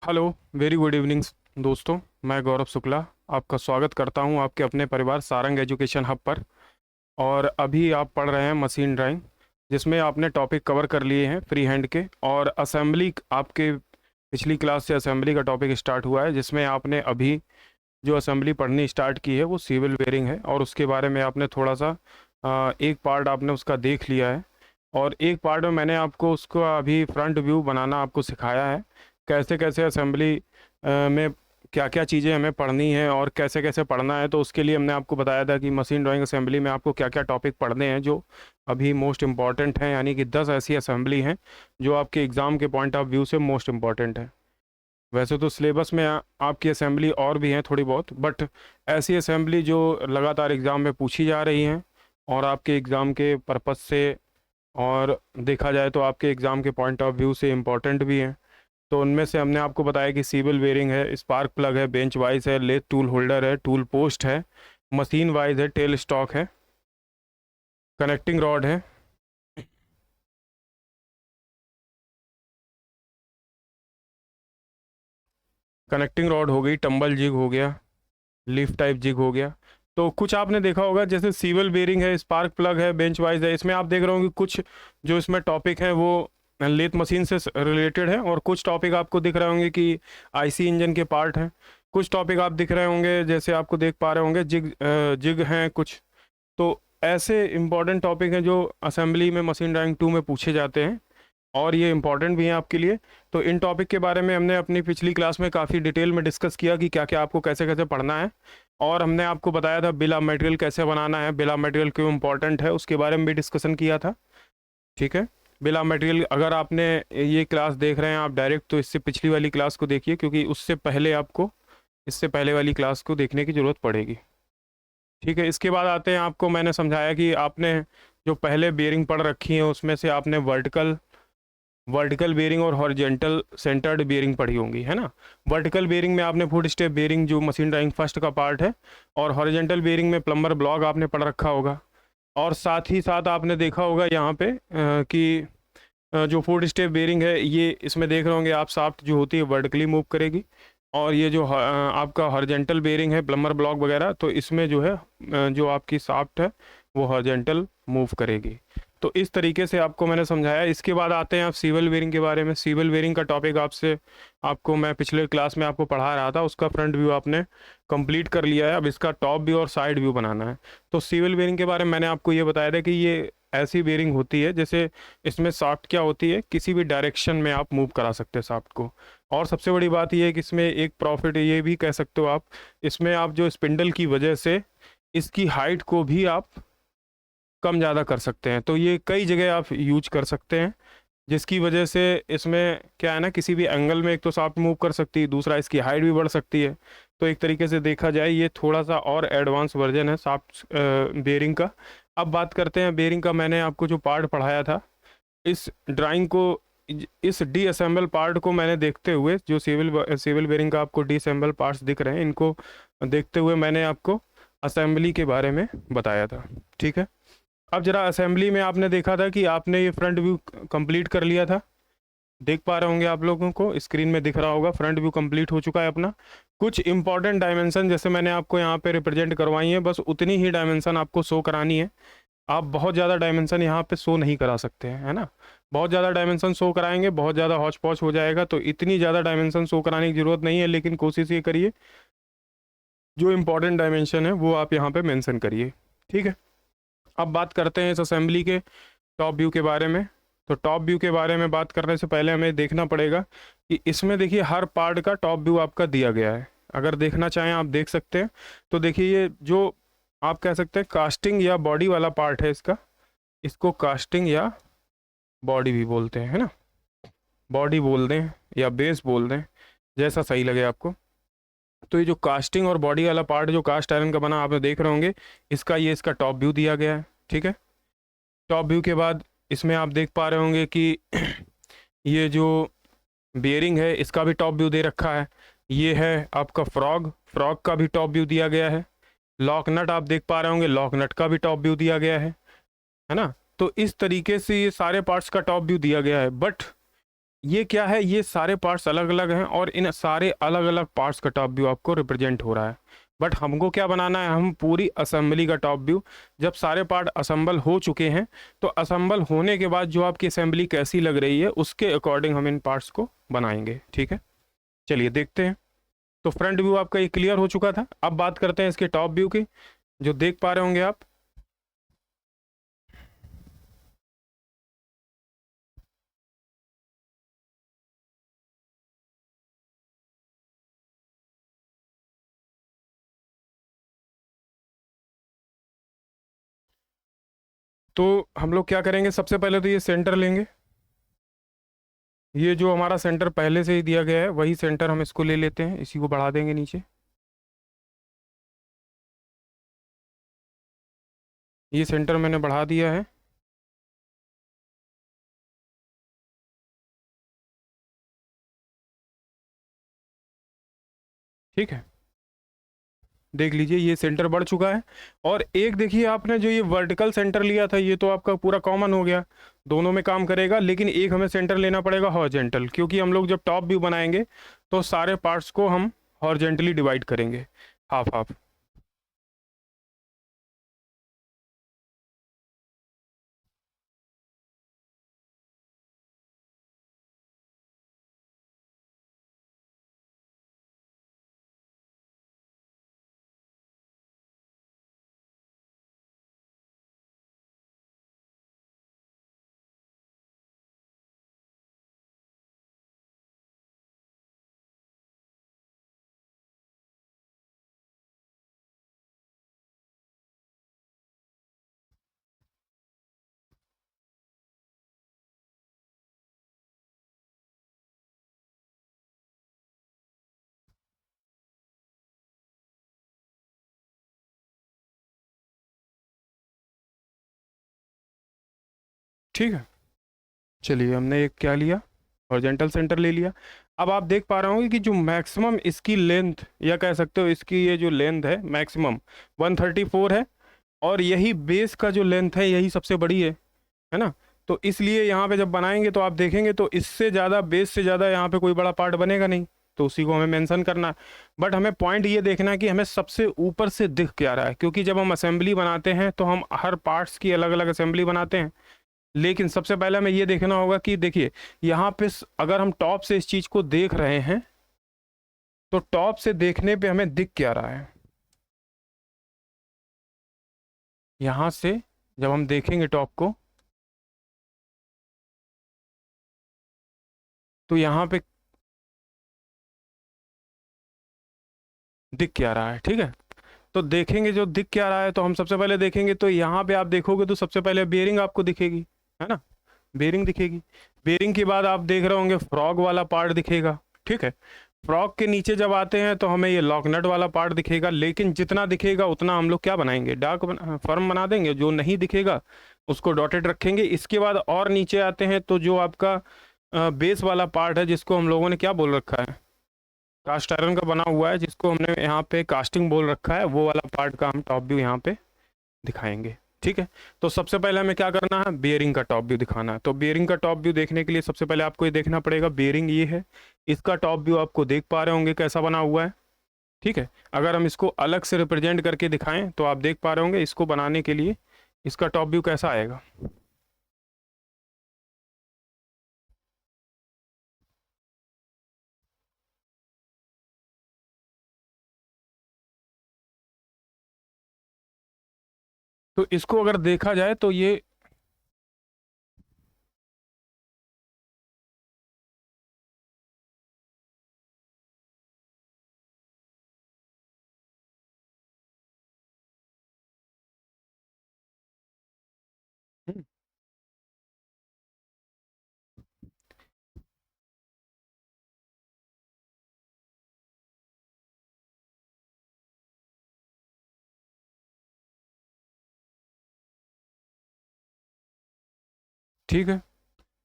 Hello. Very good evening दोस्तों। मैं गौरव शुक्ला आपका स्वागत करता हूं आपके अपने परिवार सारंग एजुकेशन हब पर। और अभी आप पढ़ रहे हैं मशीन ड्राइंग, जिसमें आपने टॉपिक कवर कर लिए हैं फ्री हैंड के। और असेंबली आपके पिछली क्लास से असेंबली का टॉपिक स्टार्ट हुआ है, जिसमें आपने अभी जो असेंबली पढ़नी स्टार्ट की है वो सिविल वेयरिंग है। और उसके बारे में आपने थोड़ा सा एक पार्ट आपने उसका देख लिया है। और एक पार्ट में मैंने आपको उसका अभी फ्रंट व्यू बनाना आपको सिखाया है, कैसे कैसे असेंबली में क्या क्या चीज़ें हमें पढ़नी है और कैसे कैसे पढ़ना है। तो उसके लिए हमने आपको बताया था कि मशीन ड्राइंग असेंबली में आपको क्या क्या टॉपिक पढ़ने हैं जो अभी मोस्ट इम्पॉर्टेंट हैं, यानी कि 10 ऐसी असेंबली हैं जो आपके एग्ज़ाम के पॉइंट ऑफ व्यू से मोस्ट इम्पॉर्टेंट है। वैसे तो सिलेबस में आपकी असेंबली और भी हैं थोड़ी बहुत, बट ऐसी असेंबली जो लगातार एग्ज़ाम में पूछी जा रही हैं और आपके एग्ज़ाम के पर्पस से, और देखा जाए तो आपके एग्ज़ाम के पॉइंट ऑफ व्यू से इम्पॉर्टेंट भी हैं। तो उनमें से हमने आपको बताया कि सीबल वेयरिंग है, स्पार्क प्लग है, बेंच वाइज है, लेथ टूल होल्डर है, टूल पोस्ट है, मशीन वाइज है, टेल स्टॉक है, कनेक्टिंग रॉड है, कनेक्टिंग रॉड हो गई, टंबल जिग हो गया, लीफ टाइप जिग हो गया। तो कुछ आपने देखा होगा जैसे सीवल बेरिंग है, स्पार्क प्लग है, बेंच वाइज है, इसमें आप देख रहे होंगे कुछ जो इसमें टॉपिक है वो लेथ मशीन से रिलेटेड है, और कुछ टॉपिक आपको दिख रहे होंगे कि आईसी इंजन के पार्ट हैं। कुछ टॉपिक आप दिख रहे होंगे, जैसे आपको देख पा रहे होंगे जिग जिग हैं कुछ। तो ऐसे इंपॉर्टेंट टॉपिक हैं जो असेंबली में मशीन ड्राइंग 2 में पूछे जाते हैं, और ये इंपॉर्टेंट भी हैं आपके लिए। तो इन टॉपिक के बारे में हमने अपनी पिछली क्लास में काफ़ी डिटेल में डिस्कस किया कि क्या क्या आपको कैसे कैसे पढ़ना है। और हमने आपको बताया था बिल ऑफ मटेरियल कैसे बनाना है, बिल ऑफ मटेरियल क्यों इंपॉर्टेंट है, उसके बारे में भी डिस्कशन किया था। ठीक है। बिल ऑफ मटेरियल अगर आपने ये क्लास देख रहे हैं आप डायरेक्ट, तो इससे पिछली वाली क्लास को देखिए, क्योंकि उससे पहले आपको इससे पहले वाली क्लास को देखने की ज़रूरत पड़ेगी। ठीक है। इसके बाद आते हैं, आपको मैंने समझाया कि आपने जो पहले बेयरिंग पढ़ रखी है उसमें से आपने वर्टिकल वर्टिकल बेयरिंग और हॉरिजेंटल सेंटर्ड बेयरिंग पढ़ी होंगी, है ना। वर्टिकल बेयरिंग में आपने फुट स्टेप बेयरिंग जो मशीन ड्राइंग फर्स्ट का पार्ट है, और हॉरिजेंटल बेयरिंग में प्लम्बर ब्लॉक आपने पढ़ रखा होगा। और साथ ही साथ आपने देखा होगा यहाँ पे कि जो फुट स्टेप बेयरिंग है, ये इसमें देख रहे होंगे आप, शाफ्ट जो होती है वर्टिकली मूव करेगी। और ये जो आपका हॉरिजेंटल बेयरिंग है, प्लम्बर ब्लॉक वगैरह, तो इसमें जो है जो आपकी शाफ्ट है वो हॉरिजेंटल मूव करेगी। तो इस तरीके से आपको मैंने समझाया। इसके बाद आते हैं आप सिविल वेयरिंग के बारे में। सिविल वेयरिंग का टॉपिक आपको मैं पिछले क्लास में आपको पढ़ा रहा था, उसका फ्रंट व्यू आपने कंप्लीट कर लिया है। अब इसका टॉप व्यू और साइड व्यू बनाना है। तो सिविल वेयरिंग के बारे में मैंने आपको ये बताया था कि ये ऐसी बेयरिंग होती है जैसे इसमें शाफ्ट क्या होती है, किसी भी डायरेक्शन में आप मूव करा सकते हैं शाफ्ट को। और सबसे बड़ी बात यह है कि इसमें एक प्रॉफिट ये भी कह सकते हो आप, इसमें आप जो स्पिंडल की वजह से इसकी हाइट को भी आप कम ज़्यादा कर सकते हैं। तो ये कई जगह आप यूज कर सकते हैं, जिसकी वजह से इसमें क्या है ना, किसी भी एंगल में एक तो शाफ्ट मूव कर सकती है, दूसरा इसकी हाइट भी बढ़ सकती है। तो एक तरीके से देखा जाए ये थोड़ा सा और एडवांस वर्जन है शाफ्ट बेयरिंग का। अब बात करते हैं बेयरिंग का। मैंने आपको जो पार्ट पढ़ाया था, इस ड्राइंग को, इस डी असेंबल पार्ट को मैंने देखते हुए, जो सिविल बेयरिंग का आपको डी असेंबल पार्ट्स दिख रहे हैं, इनको देखते हुए मैंने आपको असेंबली के बारे में बताया था। ठीक है। अब जरा असेंबली में आपने देखा था कि आपने ये फ्रंट व्यू कंप्लीट कर लिया था, देख पा रहे होंगे आप लोगों को स्क्रीन में दिख रहा होगा, फ्रंट व्यू कंप्लीट हो चुका है अपना। कुछ इंपॉर्टेंट डायमेंशन जैसे मैंने आपको यहाँ पे रिप्रेजेंट करवाई हैं, बस उतनी ही डायमेंशन आपको शो करानी है। आप बहुत ज़्यादा डायमेंशन यहाँ पे शो नहीं करा सकते हैं, है ना। बहुत ज़्यादा डायमेंशन शो कराएंगे बहुत ज़्यादा हौच पौच हो जाएगा, तो इतनी ज़्यादा डायमेंशन शो कराने की ज़रूरत नहीं है। लेकिन कोशिश ये करिए जो इंपॉर्टेंट डायमेंशन है वो आप यहाँ पे मेंशन करिए। ठीक है। अब बात करते हैं इस असेंबली के टॉप व्यू के बारे में। तो टॉप व्यू के बारे में बात करने से पहले हमें देखना पड़ेगा कि इसमें देखिए हर पार्ट का टॉप व्यू आपका दिया गया है। अगर देखना चाहें आप देख सकते हैं। तो देखिए ये जो आप कह सकते हैं कास्टिंग या बॉडी वाला पार्ट है इसका, इसको कास्टिंग या बॉडी भी बोलते हैं, है ना। बॉडी बोल दें या बेस बोल दें, जैसा सही लगे आपको। तो ये जो कास्टिंग और बॉडी वाला पार्ट जो कास्ट आयरन का बना आपने देख रहे होंगे, इसका टॉप व्यू दिया गया है। ठीक है। टॉप व्यू के बाद इसमें आप देख पा रहे होंगे कि ये जो बेयरिंग है इसका भी टॉप व्यू दे रखा है। ये है आपका फ्रॉग, फ्रॉग का भी टॉप व्यू दिया गया है। लॉक नट आप देख पा रहे होंगे, लॉक नट का भी टॉप व्यू दिया गया है ना। तो इस तरीके से ये सारे पार्ट्स का टॉप व्यू दिया गया है। बट ये क्या है, ये सारे पार्ट्स अलग अलग हैं और इन सारे अलग अलग पार्ट्स का टॉप व्यू आपको रिप्रेजेंट हो रहा है। बट हमको क्या बनाना है, हम पूरी असेंबली का टॉप व्यू, जब सारे पार्ट असेंबल हो चुके हैं तो असेंबल होने के बाद जो आपकी असेंबली कैसी लग रही है उसके अकॉर्डिंग हम इन पार्ट्स को बनाएंगे। ठीक है, चलिए देखते हैं। तो फ्रंट व्यू आपका ये क्लियर हो चुका था। अब बात करते हैं इसके टॉप व्यू की, जो देख पा रहे होंगे आप। तो हम लोग क्या करेंगे, सबसे पहले तो ये सेंटर लेंगे। ये जो हमारा सेंटर पहले से ही दिया गया है वही सेंटर हम इसको ले लेते हैं, इसी को बढ़ा देंगे नीचे। ये सेंटर मैंने बढ़ा दिया है। ठीक है, देख लीजिए ये सेंटर बढ़ चुका है। और एक देखिए, आपने जो ये वर्टिकल सेंटर लिया था ये तो आपका पूरा कॉमन हो गया, दोनों में काम करेगा। लेकिन एक हमें सेंटर लेना पड़ेगा हॉरिजॉन्टल, क्योंकि हम लोग जब टॉप व्यू बनाएंगे तो सारे पार्ट्स को हम हॉरिजॉन्टली डिवाइड करेंगे, हाफ हाफ। ठीक है, चलिए हमने एक क्या लिया, हॉरिजॉन्टल सेंटर ले लिया। अब आप देख पा रहे होंगे कि जो मैक्सिमम इसकी लेंथ, या कह सकते हो इसकी ये जो लेंथ है मैक्सिमम 134 है, और यही बेस का जो लेंथ है यही सबसे बड़ी है ना। तो इसलिए यहाँ पे जब बनाएंगे तो आप देखेंगे तो इससे ज़्यादा, बेस से ज़्यादा यहाँ पे कोई बड़ा पार्ट बनेगा नहीं, तो उसी को हमें मेंशन करना है। बट हमें पॉइंट ये देखना है कि हमें सबसे ऊपर से दिख क्या रहा है, क्योंकि जब हम असेंबली बनाते हैं तो हम हर पार्ट्स की अलग अलग असेंबली बनाते हैं। लेकिन सबसे पहले हमें ये देखना होगा कि देखिए यहाँ पे अगर हम टॉप से इस चीज़ को देख रहे हैं तो टॉप से देखने पे हमें दिख क्या रहा है। यहाँ से जब हम देखेंगे टॉप को तो यहाँ पे दिख क्या रहा है। ठीक है, तो देखेंगे जो दिख क्या रहा है, तो हम सबसे पहले देखेंगे तो यहाँ पे आप देखोगे तो सबसे पहले बेरिंग आपको दिखेगी, है ना, बेरिंग दिखेगी। बेरिंग के बाद आप देख रहे होंगे फ्रॉग वाला पार्ट दिखेगा। ठीक है, फ्रॉग के नीचे जब आते हैं तो हमें ये लॉक नट वाला पार्ट दिखेगा। लेकिन जितना दिखेगा उतना हम लोग क्या बनाएंगे, फर्म बना देंगे। जो नहीं दिखेगा उसको डॉटेड रखेंगे। इसके बाद और नीचे आते हैं तो जो आपका बेस वाला पार्ट है, जिसको हम लोगों ने क्या बोल रखा है, कास्ट आयरन का बना हुआ है, जिसको हमने यहाँ पे कास्टिंग बोल रखा है, वो वाला पार्ट का हम टॉप व्यू यहाँ पे दिखाएंगे। ठीक है, तो सबसे पहले हमें क्या करना है, बियरिंग का टॉप व्यू दिखाना है। तो बियरिंग का टॉप व्यू देखने के लिए सबसे पहले आपको ये देखना पड़ेगा, बियरिंग ये है, इसका टॉप व्यू आपको देख पा रहे होंगे कैसा बना हुआ है। ठीक है, अगर हम इसको अलग से रिप्रेजेंट करके दिखाएं तो आप देख पा रहे होंगे इसको बनाने के लिए इसका टॉप व्यू कैसा आएगा। तो इसको अगर देखा जाए तो ये हम्म, ठीक है,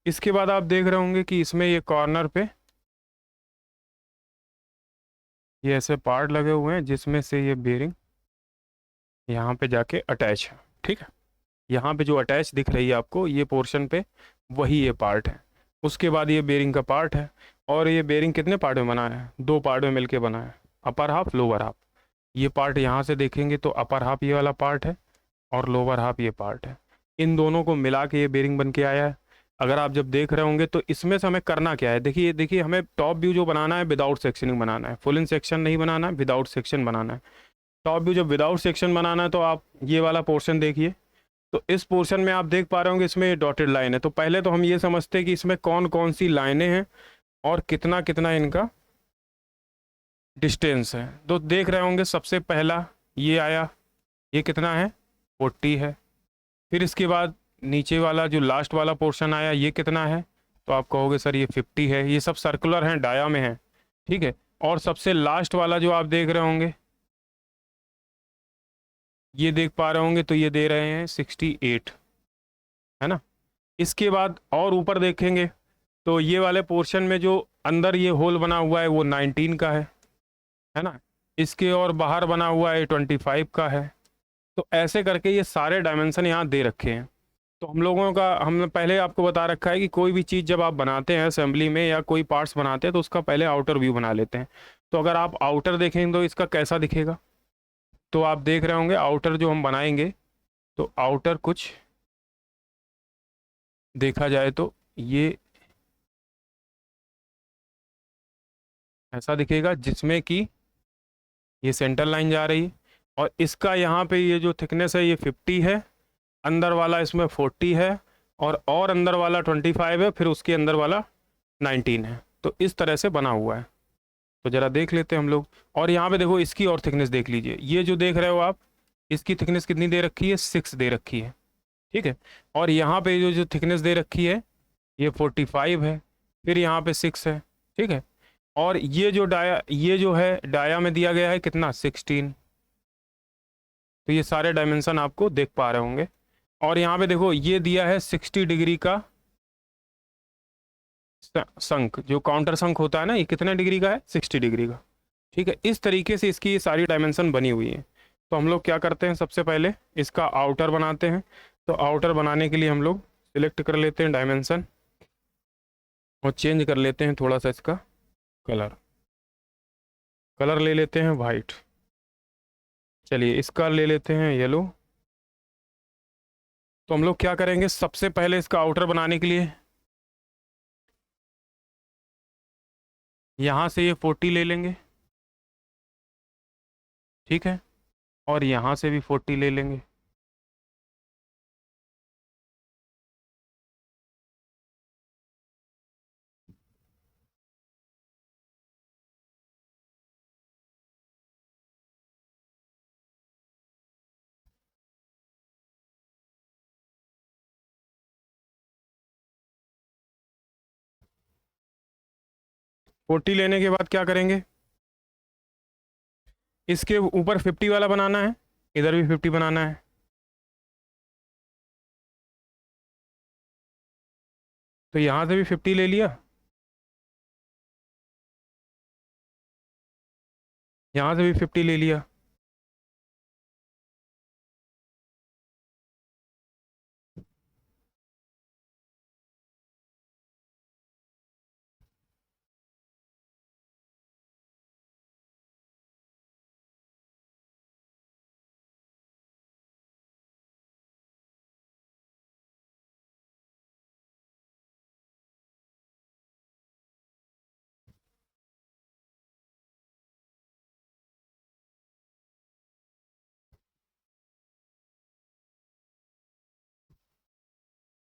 इसके बाद आप देख रहे होंगे कि इसमें ये कॉर्नर पे ये ऐसे पार्ट लगे हुए हैं जिसमें से ये बेरिंग यहाँ पे जाके अटैच है। ठीक है, यहाँ पे जो अटैच दिख रही है आपको ये पोर्शन पे, वही ये पार्ट है। उसके बाद ये बेरिंग का पार्ट है। और ये बेरिंग कितने पार्ट में बना है? दो पार्ट में मिलके बना है, अपर हाफ लोअर हाफ। ये पार्ट यहाँ से देखेंगे तो अपर हाफ ये वाला पार्ट है और लोअर हाफ ये पार्ट है। इन दोनों को मिला के ये बेरिंग बन के आया है। अगर आप जब देख रहे होंगे तो इसमें से हमें करना क्या है, देखिए देखिए, हमें टॉप व्यू जो बनाना है विदाउट सेक्शनिंग बनाना है, फुल इन सेक्शन नहीं बनाना है, विदाउट सेक्शन बनाना है। टॉप व्यू जब विदाउट सेक्शन बनाना है तो आप ये वाला पोर्शन देखिए। तो इस पोर्शन में आप देख पा रहे होंगे इसमें डॉटेड लाइन है। तो पहले तो हम ये समझते हैं कि इसमें कौन कौन सी लाइनें हैं और कितना कितना इनका डिस्टेंस है। तो देख रहे होंगे सबसे पहला ये आया, ये कितना है? 40 है। फिर इसके बाद नीचे वाला जो लास्ट वाला पोर्शन आया ये कितना है? तो आप कहोगे सर ये 50 है। ये सब सर्कुलर हैं, डाया में है, ठीक है। और सबसे लास्ट वाला जो आप देख रहे होंगे, ये देख पा रहे होंगे तो ये दे रहे हैं 68, है ना। इसके बाद और ऊपर देखेंगे तो ये वाले पोर्शन में जो अंदर ये होल बना हुआ है वो 19 का है ना। इसके और बाहर बना हुआ है 25 का है। तो ऐसे करके ये सारे डायमेंशन यहाँ दे रखे हैं। तो हम लोगों का, हमने पहले आपको बता रखा है कि कोई भी चीज़ जब आप बनाते हैं असेंबली में या कोई पार्ट्स बनाते हैं तो उसका पहले आउटर व्यू बना लेते हैं। तो अगर आप आउटर देखेंगे तो इसका कैसा दिखेगा, तो आप देख रहे होंगे आउटर जो हम बनाएंगे तो आउटर कुछ देखा जाए तो ये ऐसा दिखेगा, जिसमें कि ये सेंटर लाइन जा रही है और इसका यहाँ पे ये जो थिकनेस है ये 50 है, अंदर वाला इसमें 40 है और अंदर वाला 25 है, फिर उसके अंदर वाला 19 है। तो इस तरह से बना हुआ है। तो ज़रा देख लेते हैं हम लोग। और यहाँ पे देखो इसकी और थिकनेस देख लीजिए, ये जो देख रहे हो आप, इसकी थिकनेस कितनी दे रखी है? 6 दे रखी है, ठीक है। और यहाँ पे जो जो थिकनेस दे रखी है ये 45 है, फिर यहाँ पे 6 है, ठीक है। और ये जो डाया, ये जो है डाया में दिया गया है कितना? 16। तो ये सारे डायमेंशन आपको देख पा रहे होंगे। और यहाँ पे देखो ये दिया है 60 डिग्री का संक, जो काउंटर संक होता है ना, ये कितने डिग्री का है? 60 डिग्री का, ठीक है। इस तरीके से इसकी ये सारी डायमेंशन बनी हुई है। तो हम लोग क्या करते हैं, सबसे पहले इसका आउटर बनाते हैं। तो आउटर बनाने के लिए हम लोग सिलेक्ट कर लेते हैं डायमेंशन और चेंज कर लेते हैं थोड़ा सा इसका कलर। कलर ले लेते हैं वाइट, चलिए इसका ले लेते हैं येलो। तो हम लोग क्या करेंगे, सबसे पहले इसका आउटर बनाने के लिए यहाँ से ये 40 ले लेंगे, ठीक है। और यहाँ से भी 40 ले लेंगे। फोर्टी लेने के बाद क्या करेंगे, इसके ऊपर 50 वाला बनाना है, इधर भी 50 बनाना है। तो यहाँ से भी 50 ले लिया, यहाँ से भी 50 ले लिया।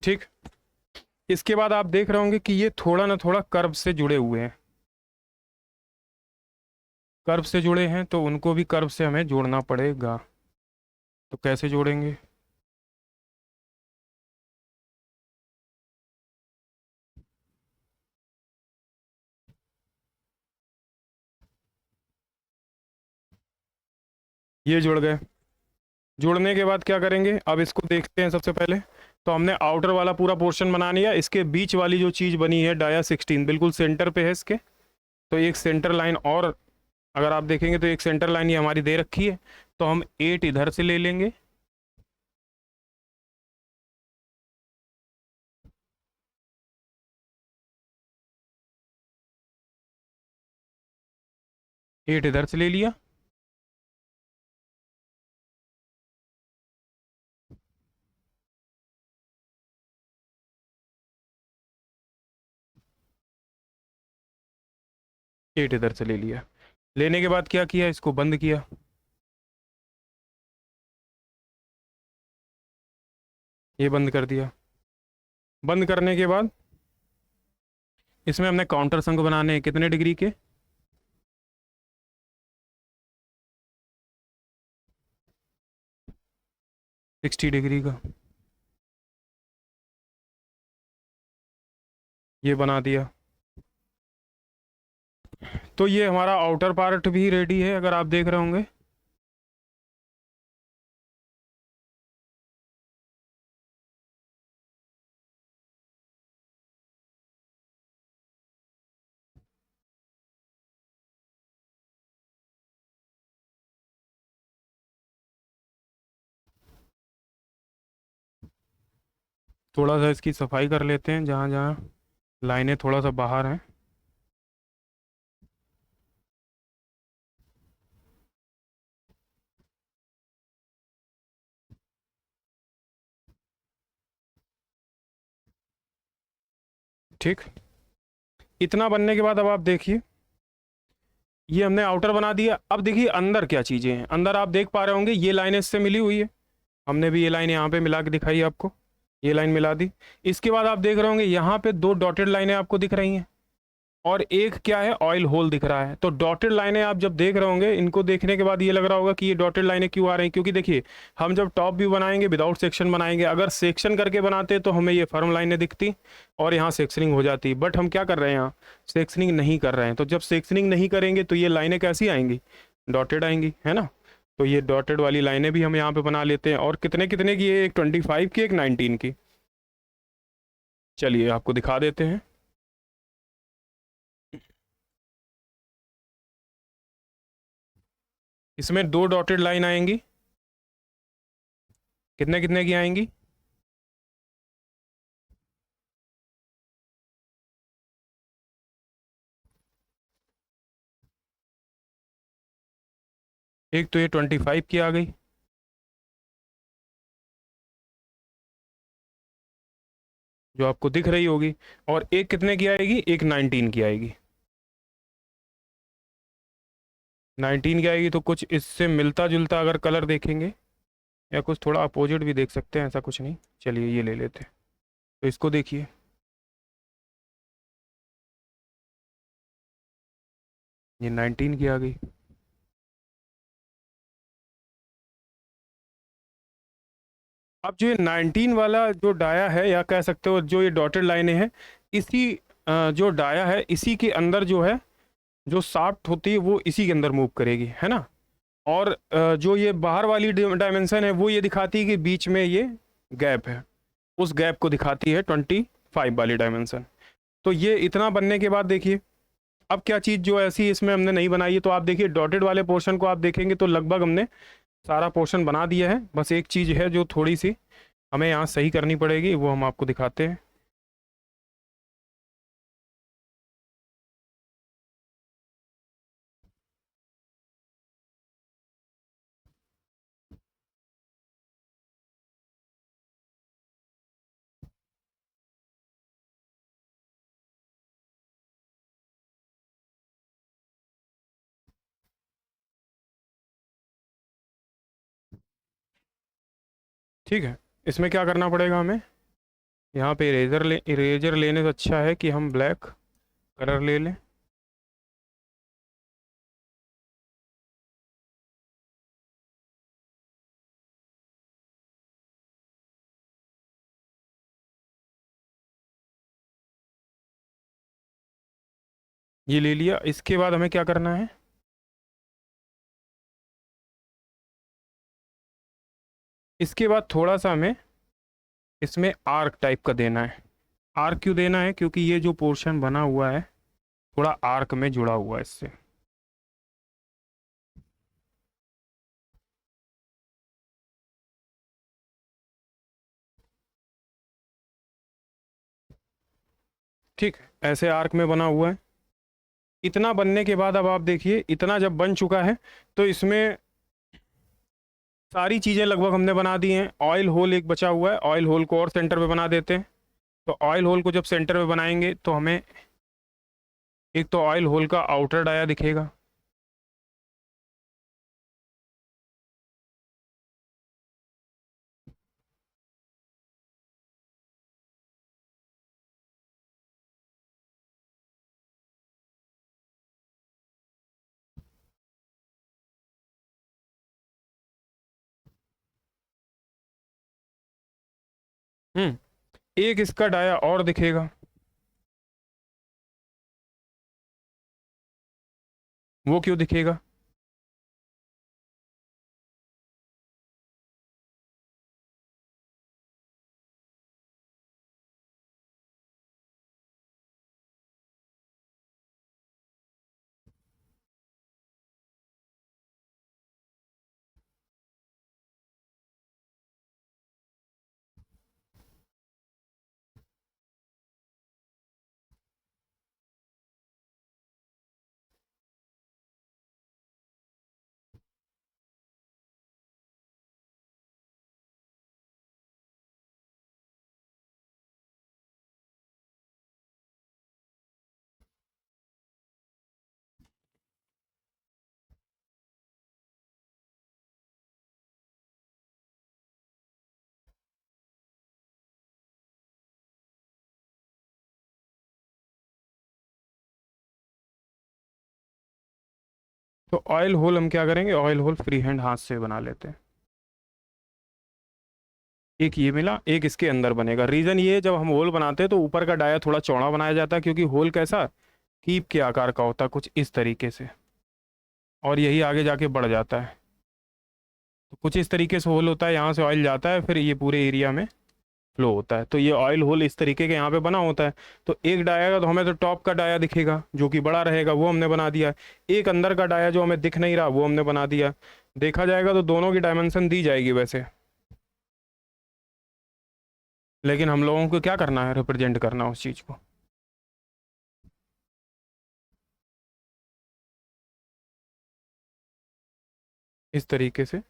ठीक, इसके बाद आप देख रहे होंगे कि ये थोड़ा ना थोड़ा कर्व से जुड़े हुए हैं। कर्व से जुड़े हैं तो उनको भी कर्व से हमें जोड़ना पड़ेगा। तो कैसे जोड़ेंगे, ये जुड़ गए। जुड़ने के बाद क्या करेंगे, अब इसको देखते हैं। सबसे पहले तो हमने आउटर वाला पूरा पोर्शन बना लिया। इसके बीच वाली जो चीज़ बनी है डाया 16 बिल्कुल सेंटर पे है इसके। तो एक सेंटर लाइन और अगर आप देखेंगे तो एक सेंटर लाइन ये हमारी दे रखी है। तो हम 8 इधर से ले लेंगे 8 इधर से ले लिया, एट इधर से ले लिया। लेने के बाद क्या किया, इसको बंद किया। ये बंद कर दिया। बंद करने के बाद इसमें हमने काउंटर संग बनाने हैं कितने डिग्री के, 60 डिग्री का। ये बना दिया। तो ये हमारा आउटर पार्ट भी रेडी है, अगर आप देख रहे होंगे। थोड़ा सा इसकी सफाई कर लेते हैं, जहाँ जहाँ लाइनें थोड़ा सा बाहर हैं। ठीक, इतना बनने के बाद अब आप देखिए, ये हमने आउटर बना दिया। अब देखिए अंदर क्या चीज़ें हैं। अंदर आप देख पा रहे होंगे ये लाइन इससे मिली हुई है, हमने भी ये लाइन यहाँ पे मिला के दिखाई आपको, ये लाइन मिला दी। इसके बाद आप देख रहे होंगे यहाँ पे दो डॉटेड लाइनें आपको दिख रही हैं, और एक क्या है, ऑयल होल दिख रहा है। तो डॉटेड लाइनें आप जब देख रहे होंगे, इनको देखने के बाद ये लग रहा होगा कि ये डॉटेड लाइनें क्यों आ रही हैं, क्योंकि देखिए हम जब टॉप व्यू बनाएंगे विदाउट सेक्शन बनाएंगे, अगर सेक्शन करके बनाते तो हमें ये फर्म लाइनें दिखती और यहाँ सेक्शनिंग हो जाती। बट हम क्या कर रहे हैं, यहाँ सेक्शनिंग नहीं कर रहे हैं। तो जब सेक्शनिंग नहीं करेंगे तो ये लाइनें कैसी आएंगी, डॉटेड आएंगी, है ना। तो ये डॉटेड वाली लाइनें भी हम यहाँ पे बना लेते हैं। और कितने कितने की है, एक 25 की, एक 19 की। चलिए आपको दिखा देते हैं। इसमें दो डॉटेड लाइन आएंगी, कितने कितने की आएंगी, एक तो ये 25 की आ गई, जो आपको दिख रही होगी, और एक कितने की आएगी, एक 19 की आएगी। 19 की आएगी तो कुछ इससे मिलता जुलता अगर कलर देखेंगे, या कुछ थोड़ा अपोजिट भी देख सकते हैं, ऐसा कुछ नहीं। चलिए ये ले लेते हैं। तो इसको देखिए, ये 19 की आ गई। अब जो ये 19 वाला जो डाया है, या कह सकते हो जो ये डॉटेड लाइनें हैं, इसी जो डाया है इसी के अंदर जो है, जो शाफ्ट होती है वो इसी के अंदर मूव करेगी, है ना। और जो ये बाहर वाली डायमेंशन है वो ये दिखाती है कि बीच में ये गैप है, उस गैप को दिखाती है 25 वाली डायमेंशन। तो ये इतना बनने के बाद देखिए, अब क्या चीज़ जो ऐसी इसमें हमने नहीं बनाई है, तो आप देखिए डॉटेड वाले पोर्शन को आप देखेंगे तो लगभग हमने सारा पोर्शन बना दिया है। बस एक चीज़ है जो थोड़ी सी हमें यहाँ सही करनी पड़ेगी, वो हम आपको दिखाते हैं। ठीक है, इसमें क्या करना पड़ेगा हमें, यहाँ पे इरेजर लेने से अच्छा है कि हम ब्लैक कलर ले लें। ये ले लिया। इसके बाद हमें क्या करना है, इसके बाद थोड़ा सा हमें इसमें आर्क टाइप का देना है। आर्क क्यों देना है, क्योंकि ये जो पोर्शन बना हुआ है थोड़ा आर्क में जुड़ा हुआ है इससे। ठीक है, ऐसे आर्क में बना हुआ है। इतना बनने के बाद अब आप देखिए, इतना जब बन चुका है तो इसमें सारी चीज़ें लगभग हमने बना दी हैं। ऑयल होल एक बचा हुआ है, ऑयल होल को और सेंटर पे बना देते हैं। तो ऑयल होल को जब सेंटर पे बनाएंगे तो हमें एक तो ऑयल होल का आउटर डाया दिखेगा। एक इसका डाया और दिखेगा। वो क्यों दिखेगा? तो ऑयल होल हम क्या करेंगे, ऑयल होल फ्री हैंड हाथ से बना लेते हैं। एक ये मिला, एक इसके अंदर बनेगा। रीज़न ये है, जब हम होल बनाते हैं तो ऊपर का डाया थोड़ा चौड़ा बनाया जाता है, क्योंकि होल कैसा, कीप के आकार का होता है, कुछ इस तरीके से। और यही आगे जाके बढ़ जाता है। तो कुछ इस तरीके से होल होता है, यहाँ से ऑयल जाता है, फिर ये पूरे एरिया में फ्लो होता है। तो ये ऑयल होल इस तरीके के यहाँ पे बना होता है। तो एक डाया का तो हमें तो टॉप का डाया दिखेगा जो कि बड़ा रहेगा, वो हमने बना दिया। एक अंदर का डाया जो हमें दिख नहीं रहा, वो हमने बना दिया। देखा जाएगा तो दोनों की डायमेंशन दी जाएगी वैसे, लेकिन हम लोगों को क्या करना है, रिप्रेजेंट करना है उस चीज़ को। इस तरीके से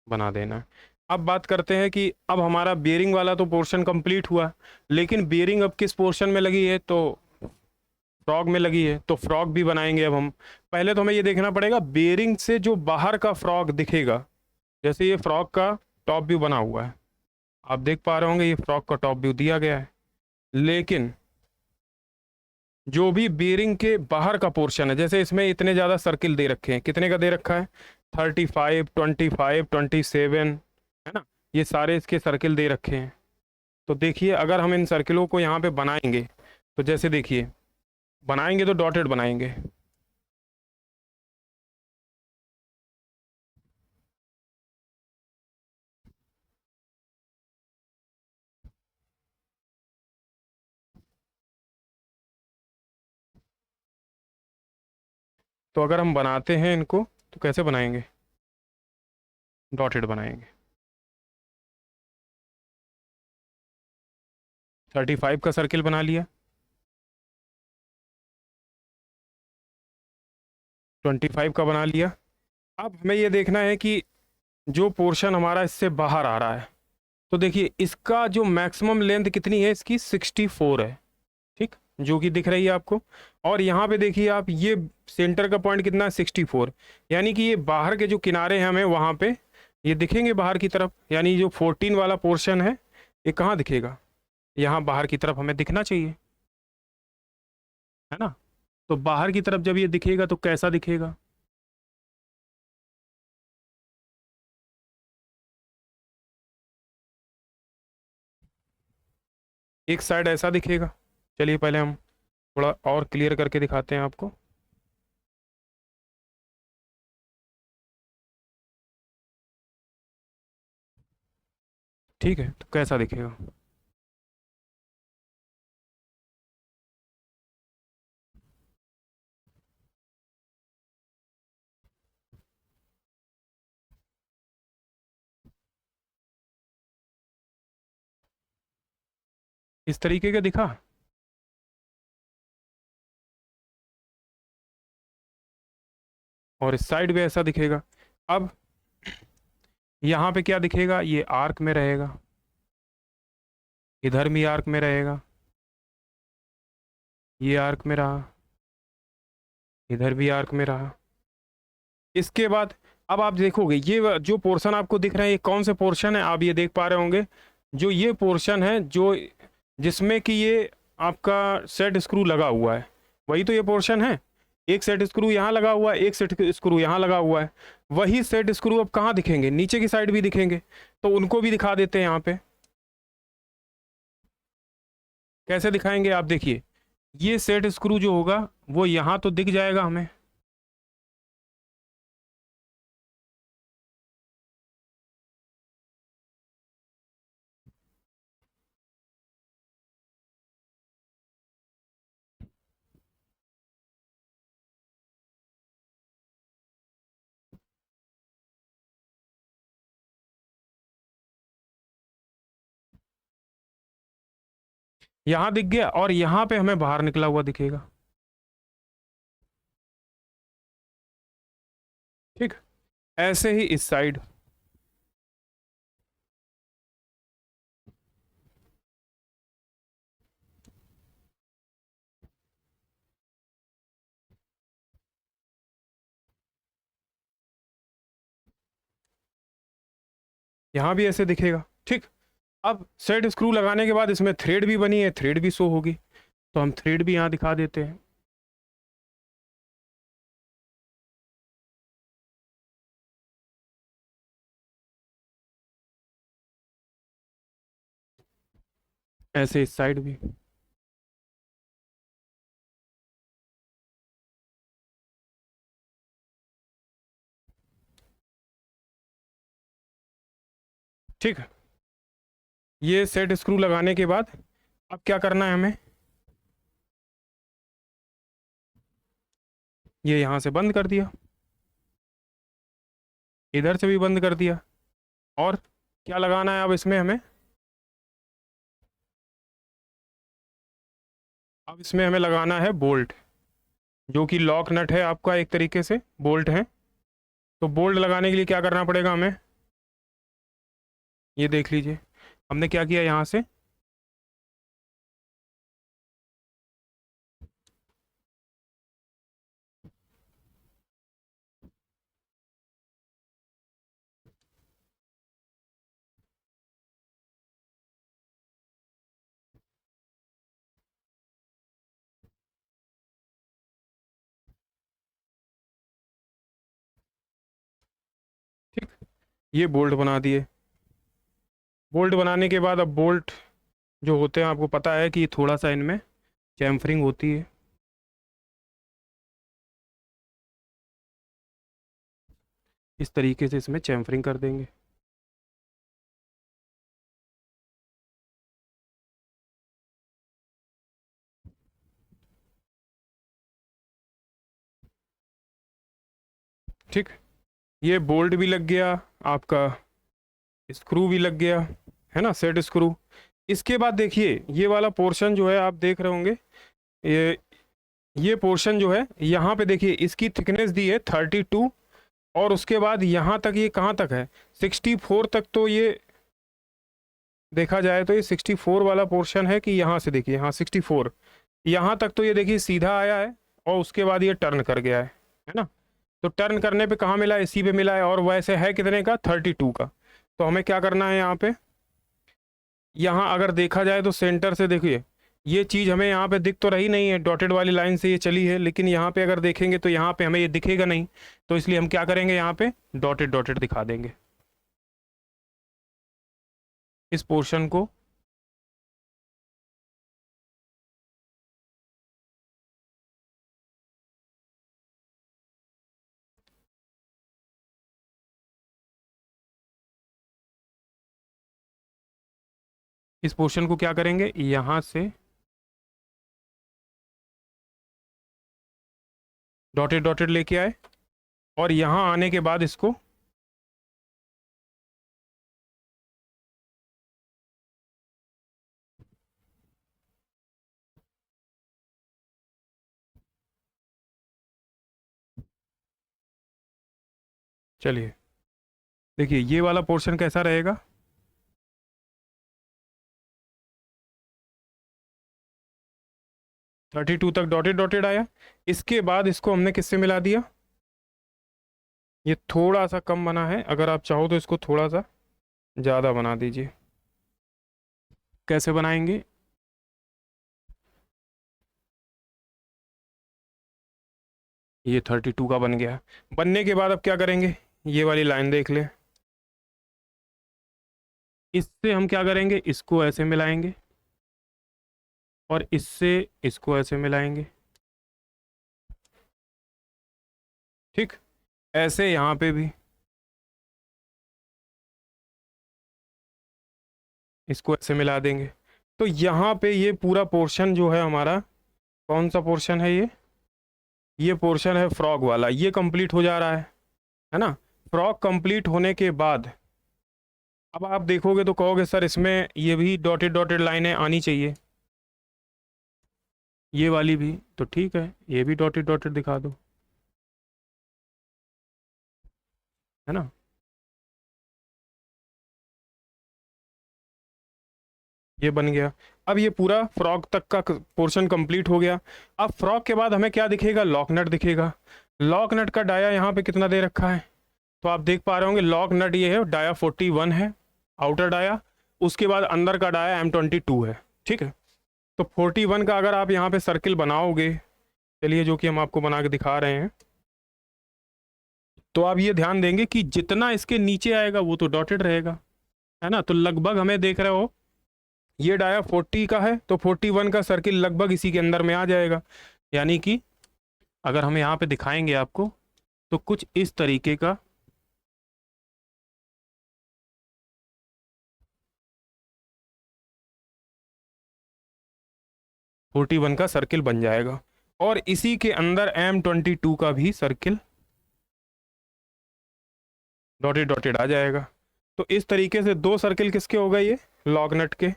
बना देना है। अब बात करते हैं कि अब हमारा बियरिंग वाला तो पोर्शन कंप्लीट हुआ, लेकिन बियरिंग अब किस पोर्शन में लगी है, तो फ्रॉग में लगी है। तो फ्रॉग भी बनाएंगे अब हम। पहले तो हमें ये देखना पड़ेगा बियरिंग से जो बाहर का फ्रॉग दिखेगा। जैसे ये फ्रॉग का टॉप व्यू बना हुआ है, आप देख पा रहे होंगे, ये फ्रॉग का टॉप व्यू दिया गया है। लेकिन जो भी बियरिंग के बाहर का पोर्शन है, जैसे इसमें इतने ज़्यादा सर्किल दे रखे हैं, कितने का दे रखा है, 35, 25, 27, है ना। ये सारे इसके सर्किल दे रखे हैं। तो देखिए, अगर हम इन सर्किलों को यहाँ पे बनाएंगे, तो जैसे देखिए, बनाएंगे तो डॉटेड बनाएंगे। तो अगर हम बनाते हैं इनको, तो कैसे बनाएंगे, डॉटेड बनाएंगे। 35 का सर्किल बना लिया, 25 का बना लिया। अब हमें ये देखना है कि जो पोर्शन हमारा इससे बाहर आ रहा है, तो देखिए इसका जो मैक्सिमम लेंथ कितनी है, इसकी 64 है, ठीक, जो कि दिख रही है आपको। और यहाँ पे देखिए आप, ये सेंटर का पॉइंट कितना है, 64। यानी कि ये बाहर के जो किनारे हैं हमें वहाँ पे ये दिखेंगे बाहर की तरफ। यानी जो 14 वाला पोर्शन है, ये कहाँ दिखेगा, यहाँ बाहर की तरफ हमें दिखना चाहिए, है ना। तो बाहर की तरफ जब ये दिखेगा तो कैसा दिखेगा, एक साइड ऐसा दिखेगा। चलिए पहले हम थोड़ा और क्लियर करके दिखाते हैं आपको। ठीक है, तो कैसा दिखेगा, इस तरीके का दिखा। और इस साइड भी ऐसा दिखेगा। अब यहाँ पे क्या दिखेगा, ये आर्क में रहेगा, इधर भी आर्क में रहेगा, ये आर्क में रहा, इधर भी आर्क में रहा। इसके बाद अब आप देखोगे ये जो पोर्शन आपको दिख रहा है, ये कौन से पोर्शन है, आप ये देख पा रहे होंगे, जो ये पोर्शन है जो जिसमें कि ये आपका सेट स्क्रू लगा हुआ है, वही तो ये पोर्शन है। एक सेट स्क्रू यहाँ लगा हुआ है, एक सेट स्क्रू यहाँ लगा हुआ है। वही सेट स्क्रू अब कहाँ दिखेंगे, नीचे की साइड भी दिखेंगे, तो उनको भी दिखा देते हैं यहाँ पे। कैसे दिखाएंगे आप देखिए, ये सेट स्क्रू जो होगा वो यहाँ तो दिख जाएगा हमें, यहाँ दिख गया, और यहाँ पे हमें बाहर निकला हुआ दिखेगा। ठीक, ऐसे ही इस साइड, यहाँ भी ऐसे दिखेगा। ठीक, अब सेट स्क्रू लगाने के बाद इसमें थ्रेड भी बनी है, थ्रेड भी शो होगी, तो हम थ्रेड भी यहाँ दिखा देते हैं। ऐसे इस साइड भी। ठीक, ये सेट स्क्रू लगाने के बाद अब क्या करना है हमें, ये यहाँ से बंद कर दिया, इधर से भी बंद कर दिया, और क्या लगाना है अब इसमें हमें, अब इसमें हमें लगाना है बोल्ट, जो कि लॉक नट है आपका, एक तरीके से बोल्ट है। तो बोल्ट लगाने के लिए क्या करना पड़ेगा हमें, ये देख लीजिए, हमने क्या किया यहाँ से, ठीक, ये बोल्ट बना दिए। बोल्ट बनाने के बाद अब बोल्ट जो होते हैं आपको पता है कि थोड़ा सा इनमें चैम्फरिंग होती है, इस तरीके से इसमें चैम्फरिंग कर देंगे। ठीक, ये बोल्ट भी लग गया, आपका स्क्रू भी लग गया, है ना, सेट स्क्रू। इसके बाद देखिए ये वाला पोर्शन जो है आप देख रहे होंगे, ये ये पोर्शन जो है यहाँ पे देखिए, इसकी थिकनेस दी है 32, और उसके बाद यहाँ तक, ये कहाँ तक है, 64 तक। तो ये देखा जाए तो ये 64 वाला पोर्शन है, कि यहाँ से देखिए, हाँ 64 यहाँ तक, तो ये देखिए सीधा आया है, और उसके बाद ये टर्न कर गया है ना। तो टर्न करने पे कहाँ मिला है, इसी पे मिला है, और वैसे है कितने का, 32 का। तो हमें क्या करना है यहाँ पे, यहाँ अगर देखा जाए तो सेंटर से देखिए, ये चीज़ हमें यहाँ पे दिख तो रही नहीं है, डॉटेड वाली लाइन से ये चली है, लेकिन यहाँ पे अगर देखेंगे तो यहाँ पे हमें ये दिखेगा नहीं। तो इसलिए हम क्या करेंगे, यहाँ पे डॉटेड डॉटेड दिखा देंगे इस पोर्शन को। इस पोर्शन को क्या करेंगे, यहाँ से डॉटेड डॉटेड लेके आए, और यहाँ आने के बाद इसको चलिए देखिए ये वाला पोर्शन कैसा रहेगा, 32 तक डॉटेड डॉटेड आया। इसके बाद इसको हमने किससे मिला दिया, ये थोड़ा सा कम बना है, अगर आप चाहो तो इसको थोड़ा सा ज़्यादा बना दीजिए। कैसे बनाएंगे, ये 32 का बन गया। बनने के बाद अब क्या करेंगे, ये वाली लाइन देख लें, इससे हम क्या करेंगे, इसको ऐसे मिलाएंगे और इससे इसको ऐसे मिलाएंगे। ठीक, ऐसे यहाँ पे भी इसको ऐसे मिला देंगे। तो यहाँ पे ये पूरा पोर्शन जो है हमारा, कौन सा पोर्शन है ये पोर्शन है फ्रॉग वाला, ये कंप्लीट हो जा रहा है ना। फ्रॉग कंप्लीट होने के बाद अब आप देखोगे तो कहोगे सर इसमें ये भी डॉटेड डॉटेड लाइनें आनी चाहिए, ये वाली भी, तो ठीक है ये भी डॉटेड डॉटेड दिखा दो, है ना। ये बन गया। अब ये पूरा फ्रॉग तक का पोर्शन कंप्लीट हो गया। अब फ्रॉग के बाद हमें क्या दिखेगा, लॉक नट दिखेगा। लॉक नट का डाया यहाँ पे कितना दे रखा है, तो आप देख पा रहे होंगे लॉक नट ये है, डाया 41 है आउटर डाया, उसके बाद अंदर का डाया M22 है। ठीक है, तो 41 का अगर आप यहाँ पे सर्किल बनाओगे, चलिए जो कि हम आपको बना के दिखा रहे हैं, तो आप ये ध्यान देंगे कि जितना इसके नीचे आएगा वो तो डॉटेड रहेगा, है ना। तो लगभग हमें देख रहे हो ये डाया 40 का है, तो 41 का सर्किल लगभग इसी के अंदर में आ जाएगा। यानी कि अगर हम यहाँ पे दिखाएंगे आपको तो कुछ इस तरीके का M41 का सर्किल बन जाएगा और इसी के अंदर M22 का भी सर्किल डॉटेड डॉटेड आ जाएगा। तो इस तरीके से दो सर्किल किसके हो गए, ये लॉक नट के,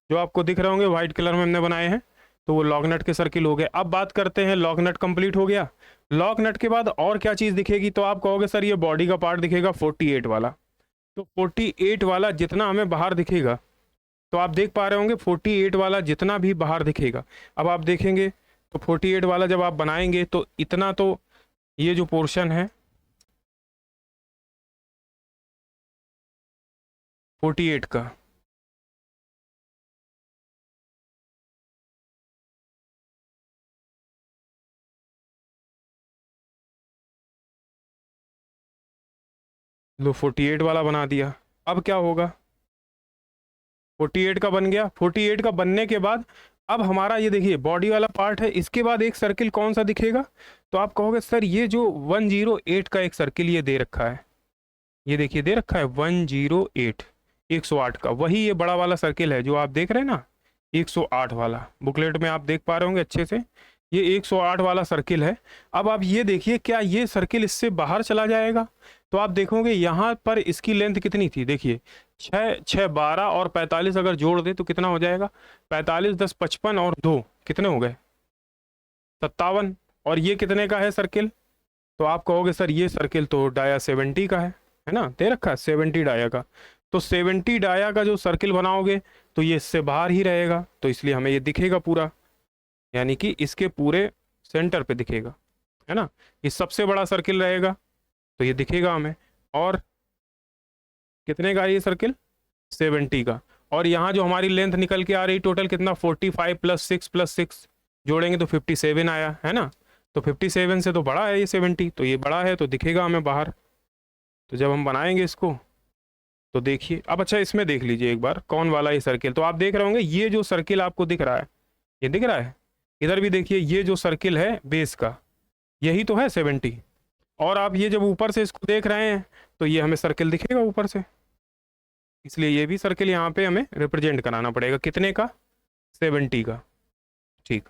जो आपको दिख रहे होंगे वाइट कलर में हमने बनाए हैं, तो वो लॉक नट के सर्किल हो गए। अब बात करते हैं, लॉक नट कंप्लीट हो गया, लॉक नट के बाद और क्या चीज़ दिखेगी, तो आप कहोगे सर ये बॉडी का पार्ट दिखेगा 48 वाला। तो 48 वाला जितना हमें बाहर दिखेगा, तो आप देख पा रहे होंगे 48 वाला जितना भी बाहर दिखेगा, अब आप देखेंगे तो 48 वाला जब आप बनाएंगे तो इतना तो ये जो पोर्शन है 48 का, लो 48 वाला बना दिया। अब क्या होगा, 48 का बन गया। 48 का बनने के बाद अब हमारा ये देखिए बॉडी वाला पार्ट है, इसके बाद एक सर्किल कौन सा दिखेगा, तो आप कहोगे सर ये जो 108 का एक सर्किल ये दे रखा है, ये देखिए दे रखा है 108, 108 का, वही ये बड़ा वाला सर्किल है जो आप देख रहे हैं ना, 108 वाला, बुकलेट में आप देख पा रहे होंगे अच्छे से, ये 108 वाला सर्किल है। अब आप ये देखिए क्या ये सर्किल इससे बाहर चला जाएगा, तो आप देखोगे यहाँ पर इसकी लेंथ कितनी थी, देखिए 6 6 12 और 45 अगर जोड़ दे तो कितना हो जाएगा, 45 10 55 और 2 कितने हो गए, 57। और ये कितने का है सर्किल, तो आप कहोगे सर ये सर्किल तो डाया 70 का है ना, दे रखा है 70 डाया का। तो 70 डाया का जो सर्किल बनाओगे तो ये इससे बाहर ही रहेगा, तो इसलिए हमें ये दिखेगा पूरा, यानी कि इसके पूरे सेंटर पे दिखेगा, है ना। ये सबसे बड़ा सर्किल रहेगा तो ये दिखेगा हमें। और कितने का है ये सर्किल, 70 का। और यहाँ जो हमारी लेंथ निकल के आ रही टोटल कितना, 45 + 6 जोड़ेंगे तो 57 आया, है ना। तो 57 से तो बड़ा है ये 70, तो ये बड़ा है तो दिखेगा हमें बाहर। तो जब हम बनाएंगे इसको तो देखिए, अब अच्छा इसमें देख लीजिए एक बार कौन वाला ये सर्किल, तो आप देख रहे होंगे ये जो सर्किल आपको दिख रहा है, ये दिख रहा है, इधर भी देखिए ये जो सर्किल है बेस का, यही तो है 70। और आप ये जब ऊपर से इसको देख रहे हैं तो ये हमें सर्किल दिखेगा ऊपर से, इसलिए ये भी सर्किल यहाँ पे हमें रिप्रेजेंट कराना पड़ेगा, कितने का, 70 का। ठीक,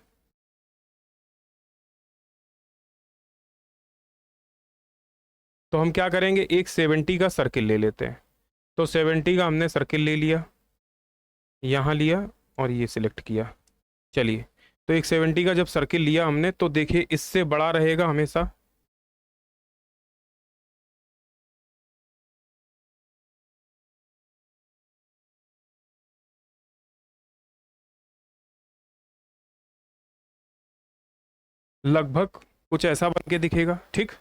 तो हम क्या करेंगे, एक 70 का सर्किल ले लेते हैं। तो 70 का हमने सर्किल ले लिया, यहाँ लिया और ये सिलेक्ट किया। चलिए, तो एक 70 का जब सर्किल लिया हमने तो देखिए इससे बड़ा रहेगा हमेशा, लगभग कुछ ऐसा बन के दिखेगा। ठीक,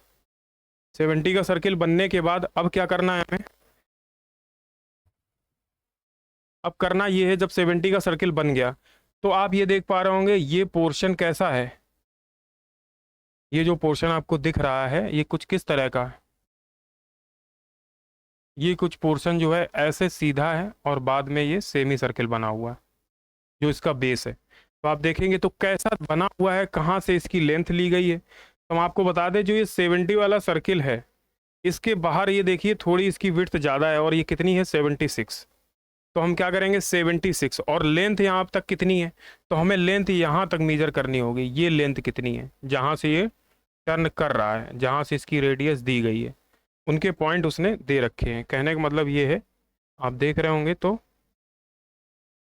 70 का सर्किल बनने के बाद अब क्या करना है हमें, अब करना ये है, जब 70 का सर्किल बन गया तो आप ये देख पा रहे होंगे ये पोर्शन कैसा है, ये जो पोर्शन आपको दिख रहा है ये कुछ किस तरह का है, ये कुछ पोर्शन जो है ऐसे सीधा है और बाद में ये सेमी सर्किल बना हुआ है जो इसका बेस है। तो आप देखेंगे तो कैसा बना हुआ है, कहाँ से इसकी लेंथ ली गई है। तो हम आपको बता दें जो ये 70 वाला सर्किल है इसके बाहर ये देखिए थोड़ी इसकी विड्थ ज़्यादा है और ये कितनी है 76। तो हम क्या करेंगे 76 और लेंथ यहाँ तक कितनी है, तो हमें लेंथ यहाँ तक मेजर करनी होगी। ये लेंथ कितनी है जहाँ से ये टर्न कर रहा है, जहाँ से इसकी रेडियस दी गई है, उनके पॉइंट उसने दे रखे हैं। कहने का मतलब ये है, आप देख रहे होंगे तो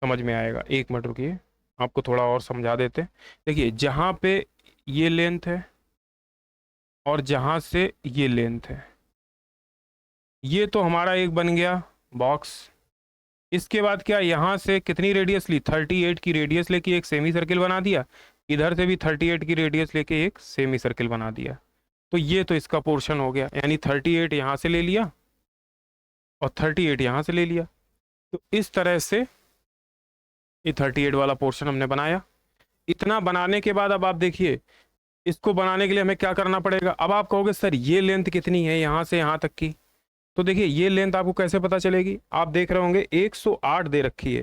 समझ में आएगा। एक मिनट रुकिए, आपको थोड़ा और समझा देते हैं। देखिए जहाँ पे ये लेंथ है और जहाँ से ये लेंथ है, ये तो हमारा एक बन गया बॉक्स। इसके बाद क्या, यहाँ से कितनी रेडियस ली, 38 की रेडियस लेके एक सेमी सर्किल बना दिया, इधर से भी 38 की रेडियस लेके एक सेमी सर्किल बना दिया। तो ये तो इसका पोर्शन हो गया, यानी 38 यहाँ से ले लिया और 38 यहाँ से ले लिया। तो इस तरह से ये 38 वाला पोर्शन हमने बनाया। इतना बनाने के बाद अब आप देखिए, इसको बनाने के लिए हमें क्या करना पड़ेगा। अब आप कहोगे सर ये लेंथ कितनी है यहाँ से यहाँ तक की, तो देखिए ये लेंथ आपको कैसे पता चलेगी। आप देख रहे होंगे 108 दे रखी है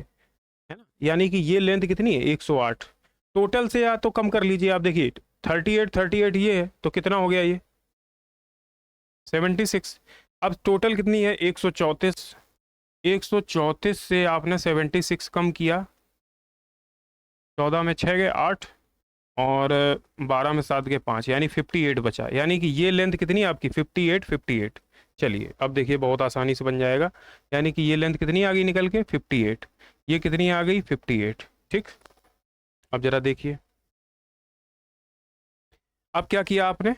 ना, यानी कि ये लेंथ कितनी है 108। टोटल से या तो कम कर लीजिए, आप देखिए 38 ये है तो कितना हो गया ये 76। अब टोटल कितनी है 134, 134 से आपने 76 कम किया, 14 में 6 गए 8 और 12 में 7 गए 5, यानी 58 बचा। यानी कि ये लेंथ कितनी है आपकी 58 58। चलिए अब देखिए बहुत आसानी से बन जाएगा, यानी कि ये लेंथ कितनी आ गई निकल के 58, ये कितनी आ गई 58। ठीक, अब जरा देखिए अब क्या किया आपने।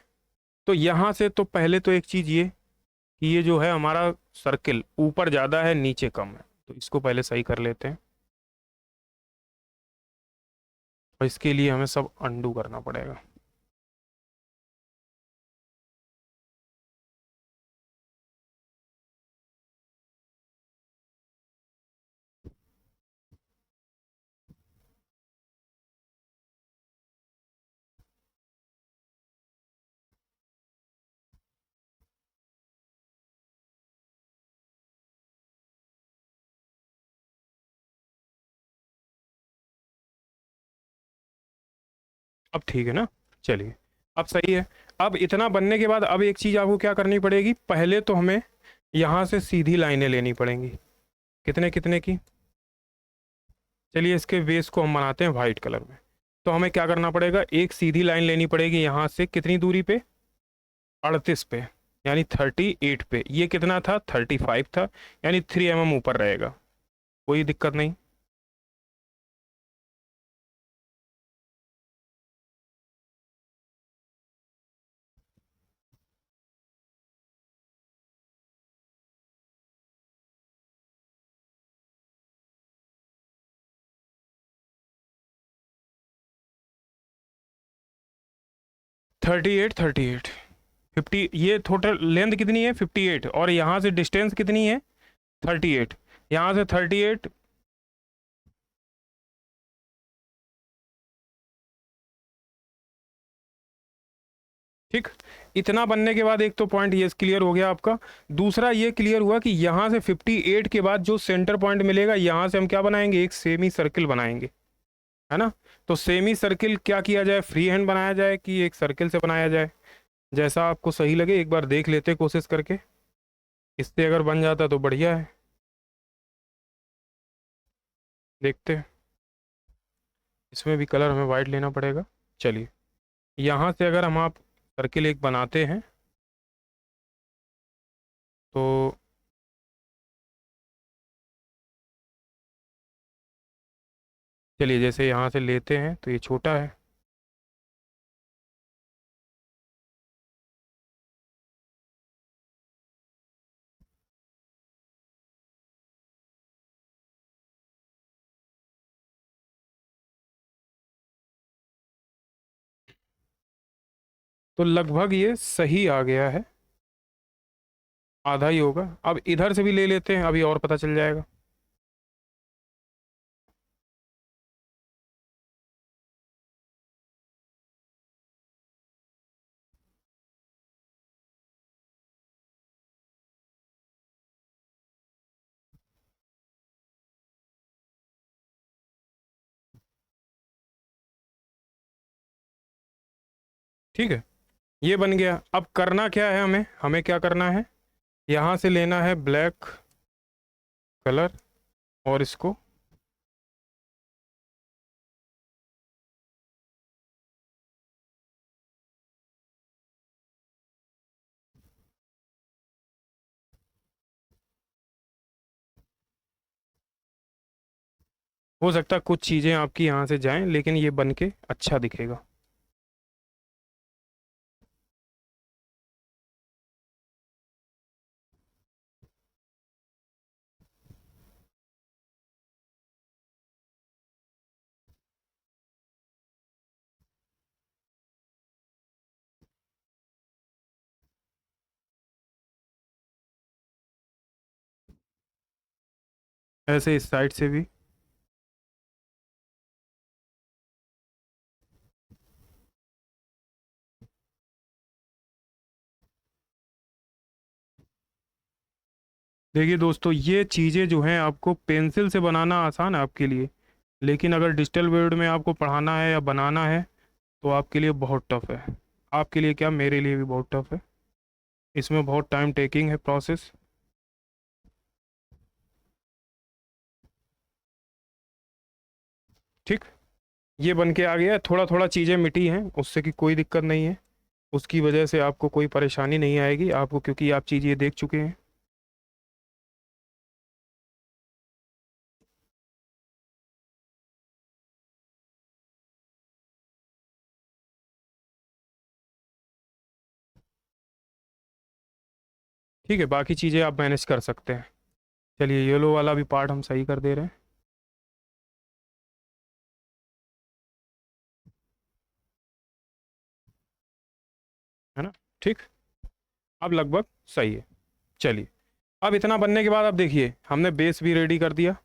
तो यहाँ से तो पहले तो एक चीज़ ये कि ये जो है हमारा सर्किल ऊपर ज़्यादा है नीचे कम है, तो इसको पहले सही कर लेते हैं और इसके लिए हमें सब अंडू करना पड़ेगा। अब ठीक है ना, चलिए अब सही है। अब इतना बनने के बाद अब एक चीज़ आपको क्या करनी पड़ेगी, पहले तो हमें यहाँ से सीधी लाइनें लेनी पड़ेंगी। कितने कितने की, चलिए इसके बेस को हम बनाते हैं वाइट कलर में। तो हमें क्या करना पड़ेगा, एक सीधी लाइन लेनी पड़ेगी यहाँ से कितनी दूरी पे 38 पे, यानी 38 पे। ये कितना था 35 था, यानी 3 mm ऊपर रहेगा, कोई दिक्कत नहीं। थर्टी एट 50, ये टोटल लेंथ कितनी है 58 और यहाँ से डिस्टेंस कितनी है 38, यहाँ से 38। ठीक, इतना बनने के बाद एक तो पॉइंट ये क्लियर हो गया आपका। दूसरा ये क्लियर हुआ कि यहाँ से 58 के बाद जो सेंटर पॉइंट मिलेगा यहाँ से हम क्या बनाएंगे, एक सेमी सर्किल बनाएंगे, है ना। तो सेमी सर्किल क्या किया जाए, फ्री हैंड बनाया जाए कि एक सर्किल से बनाया जाए, जैसा आपको सही लगे एक बार देख लेते कोशिश करके। इससे अगर बन जाता तो बढ़िया है, देखते हैं। इसमें भी कलर हमें वाइट लेना पड़ेगा। चलिए यहाँ से अगर हम आप सर्किल एक बनाते हैं तो चलिए जैसे यहाँ से लेते हैं तो ये छोटा है, तो लगभग ये सही आ गया है, आधा ही होगा। अब इधर से भी ले लेते हैं, अभी और पता चल जाएगा। ठीक है, ये बन गया। अब करना क्या है, हमें हमें क्या करना है, यहाँ से लेना है ब्लैक कलर और इसको हो सकता है कुछ चीज़ें आपकी यहाँ से जाएं, लेकिन ये बन के अच्छा दिखेगा। ऐसे इस साइड से भी। देखिए दोस्तों, ये चीज़ें जो हैं आपको पेंसिल से बनाना आसान है आपके लिए, लेकिन अगर डिजिटल वर्ड में आपको पढ़ाना है या बनाना है तो आपके लिए बहुत टफ है। आपके लिए क्या, मेरे लिए भी बहुत टफ है। इसमें बहुत टाइम टेकिंग है प्रोसेस। ठीक, ये बन के आ गया है। थोड़ा थोड़ा चीज़ें मिटी हैं, उससे कि कोई दिक्कत नहीं है, उसकी वजह से आपको कोई परेशानी नहीं आएगी आपको, क्योंकि आप चीज़ ये देख चुके हैं। ठीक है, बाकी चीज़ें आप मैनेज कर सकते हैं। चलिए, येलो वाला भी पार्ट हम सही कर दे रहे हैं, है ना। ठीक, अब लगभग सही है। चलिए, अब इतना बनने के बाद अब देखिए, हमने बेस भी रेडी कर दिया।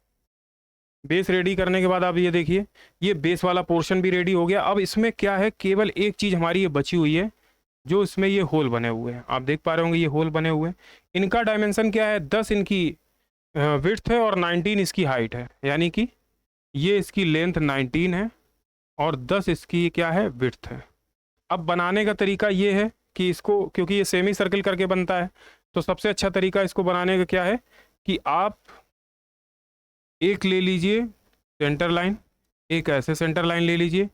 बेस रेडी करने के बाद आप ये देखिए, ये बेस वाला पोर्शन भी रेडी हो गया। अब इसमें क्या है, केवल एक चीज़ हमारी ये बची हुई है, जो इसमें ये होल बने हुए हैं, आप देख पा रहे होंगे ये होल बने हुए हैं। इनका डायमेंशन क्या है, 10 इनकी विड्थ है और 19 इसकी हाइट है, यानी कि ये इसकी लेंथ 19 है और 10 इसकी क्या है, विड्थ है। अब बनाने का तरीका ये है कि इसको, क्योंकि ये सेमी सर्किल करके बनता है, तो सबसे अच्छा तरीका इसको बनाने का क्या है कि आप एक ले लीजिए सेंटर लाइन, एक ऐसे सेंटर लाइन ले लीजिए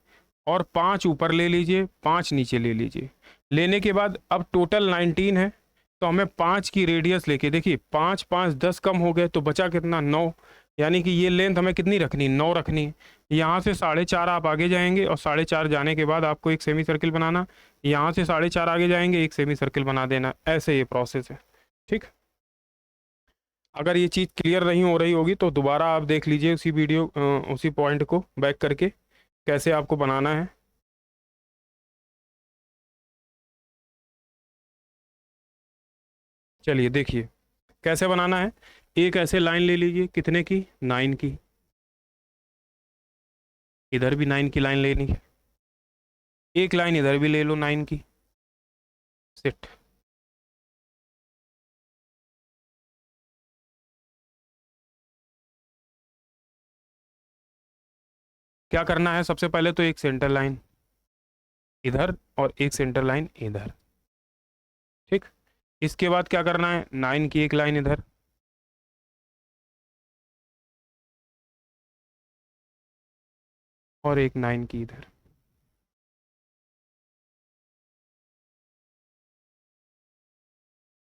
और 5 ऊपर ले लीजिए, 5 नीचे ले लीजिए। लेने के बाद अब टोटल 19 है, तो हमें 5 की रेडियस लेके देखिए, 5 5 10 कम हो गए तो बचा कितना, 9। यानी कि ये लेंथ हमें कितनी रखनी, 9 रखनी है। यहाँ से 4.5 आप आगे जाएंगे और 4.5 जाने के बाद आपको एक सेमी सर्किल बनाना, यहाँ से 4.5 आगे जाएंगे, एक सेमी सर्किल बना देना। ऐसे ये प्रोसेस है। ठीक, अगर ये चीज़ क्लियर नहीं हो रही होगी तो दोबारा आप देख लीजिए उसी वीडियो, उसी पॉइंट को बैक करके, कैसे आपको बनाना है। चलिए देखिए कैसे बनाना है। एक ऐसे लाइन ले लीजिए, कितने की, 9 की। इधर भी 9 की लाइन लेनी है, एक लाइन इधर भी ले लो 9 की। सेट। क्या करना है, सबसे पहले तो एक सेंटर लाइन इधर और एक सेंटर लाइन इधर। ठीक, इसके बाद क्या करना है, 9 की एक लाइन इधर और एक 9 की इधर।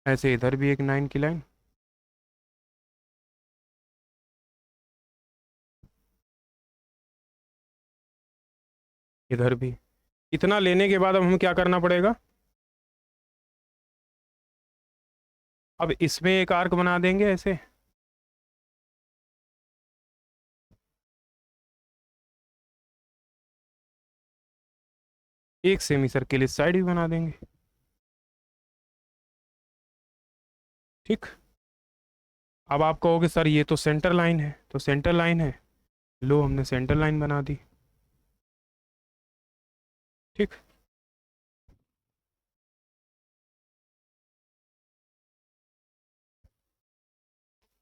ऐसे इधर भी एक 9 की लाइन, इधर भी। इतना लेने के बाद अब हमें क्या करना पड़ेगा, अब इसमें एक आर्क बना देंगे ऐसे। एक सेमी सर्किल इस साइड भी बना देंगे। ठीक। अब आप कहोगे सर ये तो सेंटर लाइन है, तो सेंटर लाइन है, लो हमने सेंटर लाइन बना दी। ठीक।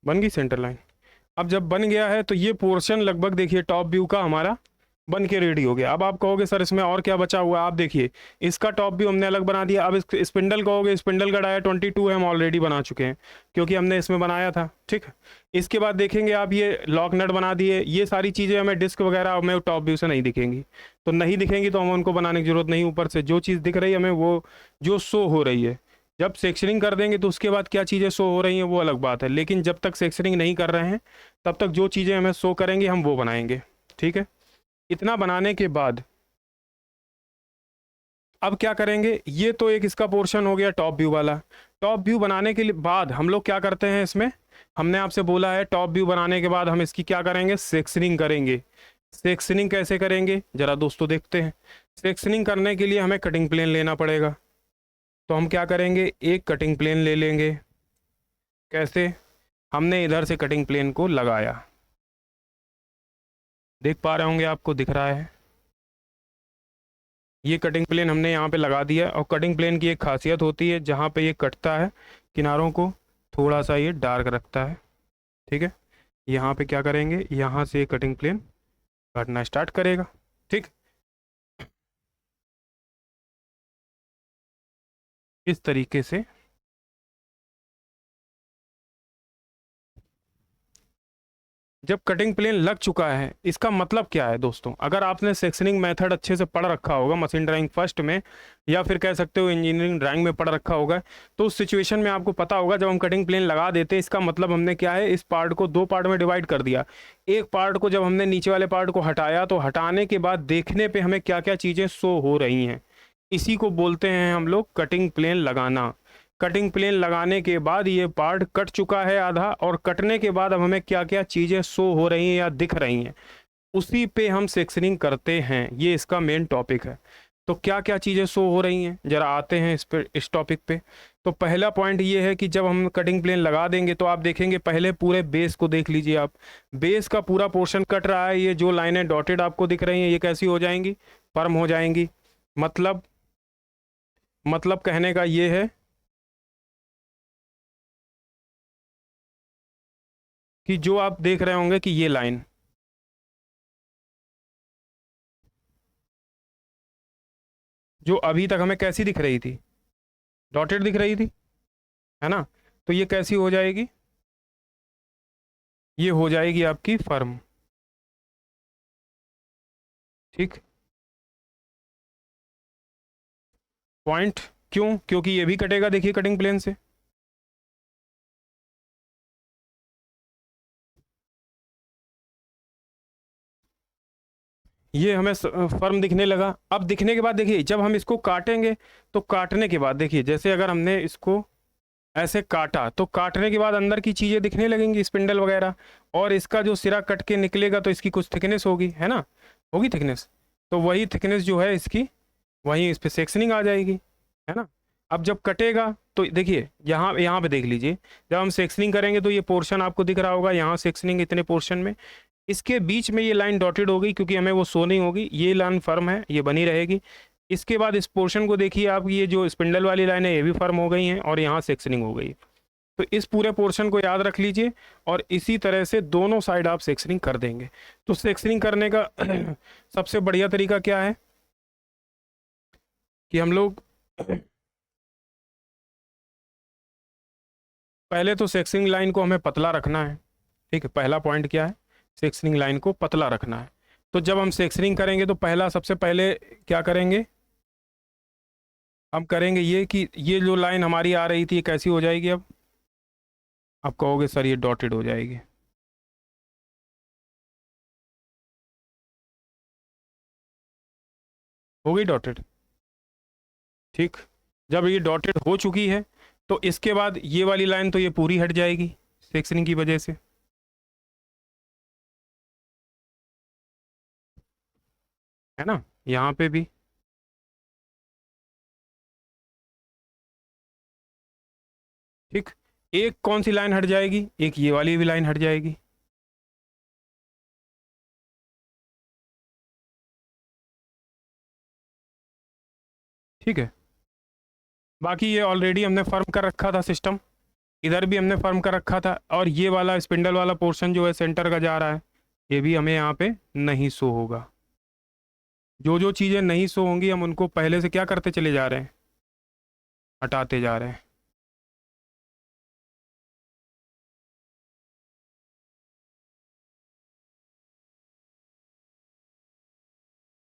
बन गई सेंटर लाइन। अब जब बन गया है तो ये पोर्शन लगभग देखिए टॉप व्यू का हमारा बन के रेडी हो गया। अब आप कहोगे सर इसमें और क्या बचा हुआ है, आप देखिए इसका टॉप व्यू हमने अलग बना दिया। अब इस स्पिंडल कहोगे, स्पिंडल का डाया 22 है, हम ऑलरेडी बना चुके हैं क्योंकि हमने इसमें बनाया था। ठीक। इसके बाद देखेंगे आप ये लॉक नट बना दिए, ये सारी चीज़ें हमें डिस्क वगैरह हमें टॉप व्यू से नहीं दिखेंगी, तो नहीं दिखेंगी तो हमें उनको बनाने की जरूरत नहीं। ऊपर से जो चीज़ दिख रही है हमें वो जो शो हो रही है, जब सेक्शनिंग कर देंगे तो उसके बाद क्या चीज़ें शो हो रही हैं वो अलग बात है, लेकिन जब तक सेक्शनिंग नहीं कर रहे हैं तब तक जो चीज़ें हमें शो करेंगे हम वो बनाएंगे। ठीक है। इतना बनाने के बाद अब क्या करेंगे, ये तो एक इसका पोर्शन हो गया टॉप व्यू वाला। टॉप व्यू बनाने के बाद हम लोग क्या करते हैं इसमें, हमने आपसे बोला है टॉप व्यू बनाने के बाद हम इसकी क्या करेंगे, सेक्शनिंग करेंगे। सेक्शनिंग कैसे करेंगे जरा दोस्तों देखते हैं। सेक्शनिंग करने के लिए हमें कटिंग प्लेन लेना पड़ेगा, तो हम क्या करेंगे, एक कटिंग प्लेन ले लेंगे। कैसे, हमने इधर से कटिंग प्लेन को लगाया, देख पा रहे होंगे आपको दिख रहा है, ये कटिंग प्लेन हमने यहाँ पे लगा दिया। और कटिंग प्लेन की एक खासियत होती है, जहाँ पे ये कटता है किनारों को थोड़ा सा ये डार्क रखता है। ठीक है। यहाँ पे क्या करेंगे, यहाँ से कटिंग प्लेन काटना स्टार्ट करेगा। ठीक। इस तरीके से जब कटिंग प्लेन लग चुका है, इसका मतलब क्या है दोस्तों, अगर आपने सेक्शनिंग मेथड अच्छे से पढ़ रखा होगा मशीन ड्राइंग फर्स्ट में, या फिर कह सकते हो इंजीनियरिंग ड्राइंग में पढ़ रखा होगा, तो उस सिचुएशन में आपको पता होगा जब हम कटिंग प्लेन लगा देते हैं इसका मतलब हमने क्या है, इस पार्ट को दो पार्ट में डिवाइड कर दिया। एक पार्ट को जब हमने नीचे वाले पार्ट को हटाया तो हटाने के बाद देखने पर हमें क्या क्या चीज़ें शो हो रही हैं, इसी को बोलते हैं हम लोग कटिंग प्लेन लगाना। कटिंग प्लेन लगाने के बाद ये पार्ट कट चुका है आधा, और कटने के बाद अब हमें क्या क्या चीज़ें शो हो रही हैं या दिख रही हैं, उसी पे हम सेक्शनिंग करते हैं। ये इसका मेन टॉपिक है। तो क्या क्या चीज़ें शो हो रही हैं जरा आते हैं इस पे, इस टॉपिक पे। तो पहला पॉइंट ये है कि जब हम कटिंग प्लेन लगा देंगे तो आप देखेंगे, पहले पूरे बेस को देख लीजिए आप, बेस का पूरा पोर्शन कट रहा है। ये जो लाइनें डॉटेड आपको दिख रही हैं ये कैसी हो जाएंगी, फर्म हो जाएंगी। मतलब कहने का ये है कि जो आप देख रहे होंगे कि ये लाइन जो अभी तक हमें कैसी दिख रही थी, डॉटेड दिख रही थी, है ना, तो ये कैसी हो जाएगी, ये हो जाएगी आपकी फर्म। ठीक। पॉइंट, क्यों, क्योंकि ये भी कटेगा देखिए कटिंग प्लेन से। ये हमें फर्म दिखने लगा। अब दिखने के बाद देखिए जब हम इसको काटेंगे तो काटने के बाद देखिए, जैसे अगर हमने इसको ऐसे काटा तो काटने के बाद अंदर की चीज़ें दिखने लगेंगी, स्पिंडल वगैरह, और इसका जो सिरा कट के निकलेगा तो इसकी कुछ थिकनेस होगी, है ना, होगी थिकनेस, तो वही थिकनेस जो है इसकी वहीं इस पे सेक्शनिंग आ जाएगी, है ना। अब जब कटेगा तो देखिए यहाँ यहाँ पे देख लीजिए, जब हम सेक्शनिंग करेंगे तो ये पोर्शन आपको दिख रहा होगा, यहाँ सेक्शनिंग इतने पोर्शन में, इसके बीच में ये लाइन डॉटेड होगी क्योंकि हमें वो शो नहीं होगी, ये लाइन फर्म है, ये बनी रहेगी। इसके बाद इस पोर्शन को देखिए आप, ये जो स्पिंडल वाली लाइन है ये भी फर्म हो गई हैं और यहाँ सेक्शनिंग हो गई। तो इस पूरे पोर्शन को याद रख लीजिए, और इसी तरह से दोनों साइड आप सेक्शनिंग कर देंगे। तो सेक्शनिंग करने का सबसे बढ़िया तरीका क्या है कि हम लोग पहले तो सेक्शनिंग लाइन को हमें पतला रखना है। ठीक है, पहला पॉइंट क्या है, सेक्शनिंग लाइन को पतला रखना है। तो जब हम सेक्शनिंग करेंगे तो पहला सबसे पहले क्या करेंगे, हम करेंगे ये कि ये जो लाइन हमारी आ रही थी ये कैसी हो जाएगी, अब आप कहोगे सर ये डॉटेड हो जाएगी, हो गई डॉटेड। ठीक। जब ये डॉटेड हो चुकी है तो इसके बाद ये वाली लाइन तो ये पूरी हट जाएगी सेक्शनिंग की वजह से, है ना, यहाँ पे भी ठीक, एक कौन सी लाइन हट जाएगी, एक ये वाली भी लाइन हट जाएगी। ठीक है, बाकी ये ऑलरेडी हमने फर्म कर रखा था सिस्टम, इधर भी हमने फर्म कर रखा था, और ये वाला स्पिंडल वाला पोर्शन जो है सेंटर का जा रहा है, ये भी हमें यहाँ पे नहीं शो होगा। जो जो चीज़ें नहीं शो होंगी हम उनको पहले से क्या करते चले जा रहे हैं, हटाते जा रहे हैं।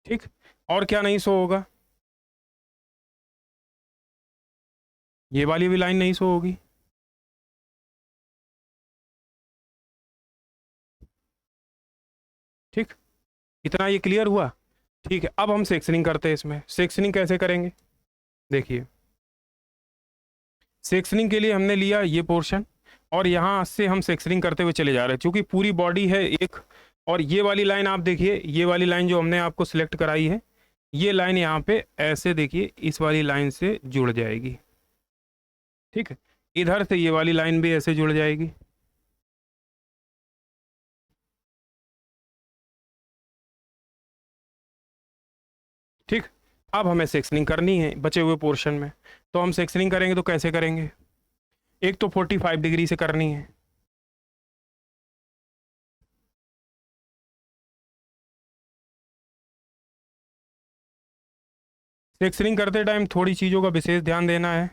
ठीक, और क्या नहीं शो होगा, ये वाली भी लाइन नहीं शो होगी। ठीक, इतना ये क्लियर हुआ। ठीक है, अब हम सेक्शनिंग करते हैं। इसमें सेक्शनिंग कैसे करेंगे, देखिए, सेक्शनिंग के लिए हमने लिया ये पोर्शन, और यहाँ से हम सेक्शनिंग करते हुए चले जा रहे हैं, क्योंकि पूरी बॉडी है एक। और ये वाली लाइन आप देखिए, ये वाली लाइन जो हमने आपको सिलेक्ट कराई है, ये लाइन यहाँ पे ऐसे देखिए इस वाली लाइन से जुड़ जाएगी। ठीक है, इधर से ये वाली लाइन भी ऐसे जुड़ जाएगी। ठीक, अब हमें सेक्शनिंग करनी है बचे हुए पोर्शन में। तो हम सेक्शनिंग करेंगे तो कैसे करेंगे, एक तो 45 डिग्री से करनी है। सेक्शनिंग करते टाइम थोड़ी चीज़ों का विशेष ध्यान देना है,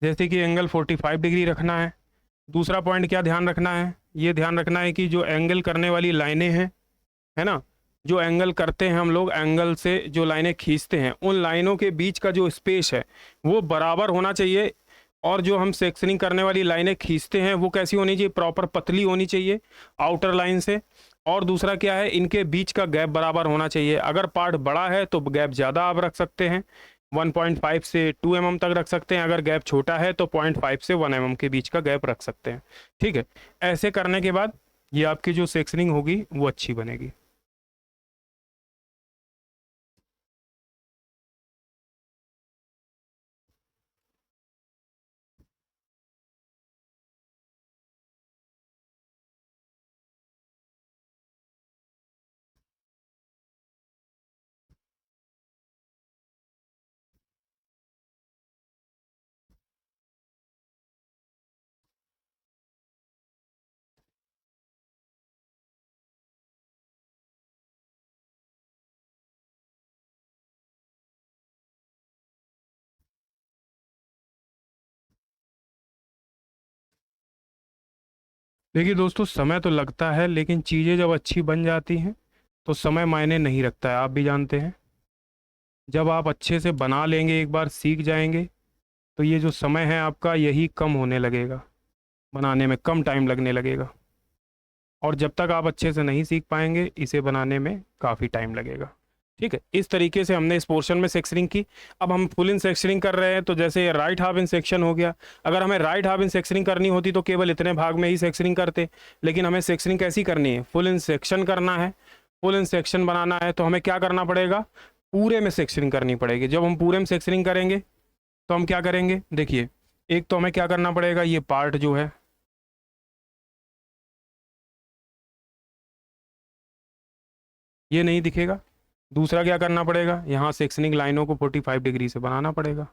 जैसे कि एंगल 45 डिग्री रखना है। दूसरा पॉइंट क्या ध्यान रखना है, ये ध्यान रखना है कि जो एंगल करने वाली लाइनें हैं, है ना, जो एंगल करते हैं हम लोग, एंगल से जो लाइनें खींचते हैं, उन लाइनों के बीच का जो स्पेस है वो बराबर होना चाहिए। और जो हम सेक्शनिंग करने वाली लाइनें खींचते हैं वो कैसी होनी चाहिए, प्रॉपर पतली होनी चाहिए आउटर लाइन से। और दूसरा क्या है, इनके बीच का गैप बराबर होना चाहिए। अगर पार्ट बड़ा है तो गैप ज़्यादा आप रख सकते हैं, 1.5 से 2 mm तक रख सकते हैं। अगर गैप छोटा है तो 0.5 से 1 mm के बीच का गैप रख सकते हैं। ठीक है, ऐसे करने के बाद ये आपकी जो सेक्शनिंग होगी वो अच्छी बनेगी। देखिए दोस्तों, समय तो लगता है, लेकिन चीज़ें जब अच्छी बन जाती हैं तो समय मायने नहीं रखता है, आप भी जानते हैं। जब आप अच्छे से बना लेंगे, एक बार सीख जाएंगे, तो ये जो समय है आपका यही कम होने लगेगा, बनाने में कम टाइम लगने लगेगा। और जब तक आप अच्छे से नहीं सीख पाएंगे, इसे बनाने में काफ़ी टाइम लगेगा। ठीक है, इस तरीके से हमने इस पोर्शन में सेक्शनिंग की। अब हम फुल इन सेक्शनिंग कर रहे हैं, तो जैसे राइट हाफ इन सेक्शन हो गया। अगर हमें राइट हाफ इन सेक्शनिंग करनी होती तो केवल इतने भाग में ही सेक्शनिंग करते, लेकिन हमें सेक्शनिंग कैसी करनी है, फुल इन सेक्शन करना है। फुल इन सेक्शन बनाना है तो हमें क्या करना पड़ेगा, पूरे में सेक्शनिंग करनी पड़ेगी। जब हम पूरे में सेक्शनिंग करेंगे तो हम क्या करेंगे, देखिए, एक तो हमें क्या करना पड़ेगा, ये पार्ट जो है ये नहीं दिखेगा। दूसरा क्या करना पड़ेगा, यहाँ सेक्शनिंग लाइनों को 45 डिग्री से बनाना पड़ेगा।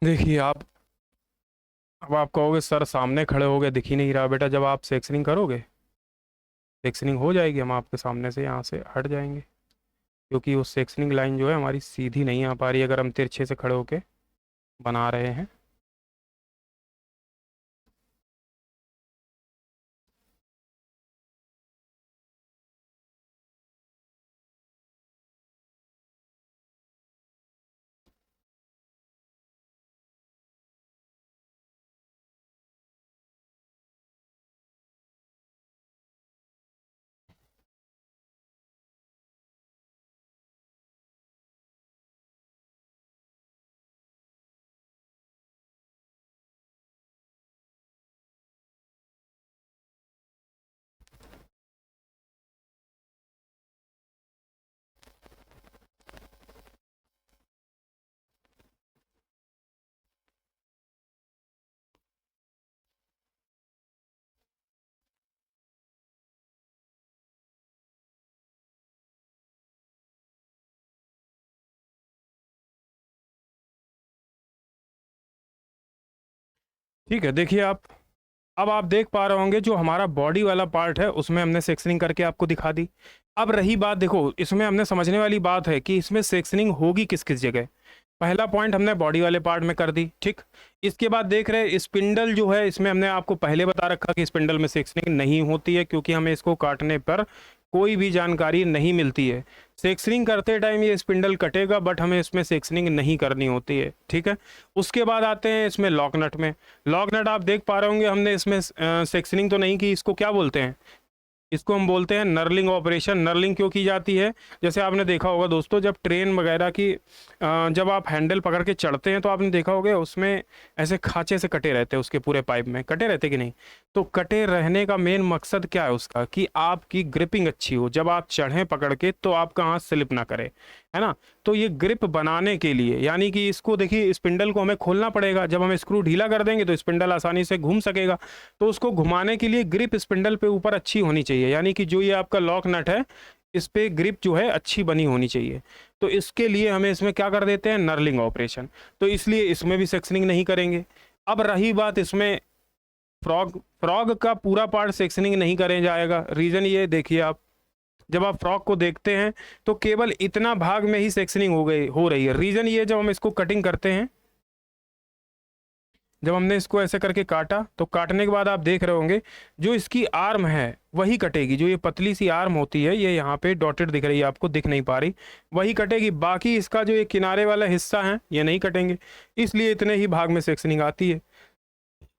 देखिए आप, अब आप कहोगे सर सामने खड़े हो गए दिख ही नहीं रहा, बेटा जब आप सेक्शनिंग करोगे, सेक्शनिंग हो जाएगी, हम आपके सामने से यहाँ से हट जाएंगे, क्योंकि वो सेक्शनिंग लाइन जो है हमारी सीधी नहीं आ पा रही अगर हम तिरछे से खड़े होके बना रहे हैं। ठीक है, देखिए आप, अब आप देख पा रहे होंगे जो हमारा बॉडी वाला पार्ट है उसमें हमने सेक्शनिंग करके आपको दिखा दी। अब रही बात, देखो इसमें हमने समझने वाली बात है कि इसमें सेक्शनिंग होगी किस किस जगह। पहला पॉइंट हमने बॉडी वाले पार्ट में कर दी, ठीक। इसके बाद देख रहे स्पिंडल जो है, इसमें हमने आपको पहले बता रखा कि स्पिंडल में सेक्शनिंग नहीं होती है, क्योंकि हमें इसको काटने पर कोई भी जानकारी नहीं मिलती है। सेक्शनिंग करते टाइम ये स्पिंडल कटेगा, बट हमें इसमें सेक्शनिंग नहीं करनी होती है, ठीक है। उसके बाद आते हैं इसमें लॉक नट में। लॉक नट आप देख पा रहे होंगे हमने इसमें सेक्शनिंग तो नहीं की। इसको क्या बोलते हैं? इसको हम बोलते हैं नर्लिंग ऑपरेशन। नर्लिंग क्यों की जाती है? जैसे आपने देखा होगा दोस्तों, जब ट्रेन वगैरह की जब आप हैंडल पकड़ के चढ़ते हैं तो आपने देखा होगा उसमें ऐसे खांचे से कटे रहते हैं, उसके पूरे पाइप में कटे रहते कि नहीं? तो कटे रहने का मेन मकसद क्या है उसका, कि आपकी ग्रिपिंग अच्छी हो, जब आप चढ़ें पकड़ के तो आपका हाथ स्लिप ना करे, है ना। तो ये ग्रिप बनाने के लिए, यानी कि इसको देखिए, स्पिंडल को हमें खोलना पड़ेगा। जब हम स्क्रू ढीला कर देंगे तो स्पिंडल आसानी से घूम सकेगा। तो उसको घुमाने के लिए ग्रिप स्पिंडल पे ऊपर अच्छी होनी चाहिए, यानी कि जो ये आपका लॉक नट है इस पे ग्रिप जो है अच्छी बनी होनी चाहिए। तो इसके लिए हमें इसमें क्या कर देते हैं, नर्लिंग ऑपरेशन। तो इसलिए इसमें भी सेक्शनिंग नहीं करेंगे। अब रही बात इसमें फ्रॉग, फ्रॉग का पूरा पार्ट सेक्शनिंग नहीं करे जाएगा। रीजन ये देखिए, आप जब आप फ्रॉग को देखते हैं तो केवल इतना भाग में ही सेक्शनिंग हो रही है। रीजन ये, जब हम इसको कटिंग करते हैं, जब हमने इसको ऐसे करके काटा तो काटने के बाद आप देख रहे होंगे जो इसकी आर्म है वही कटेगी। जो ये पतली सी आर्म होती है, ये यहाँ पे डॉटेड दिख रही है आपको, दिख नहीं पा रही, वही कटेगी। बाकी इसका जो ये किनारे वाला हिस्सा है ये नहीं कटेंगे, इसलिए इतने ही भाग में सेक्शनिंग आती है।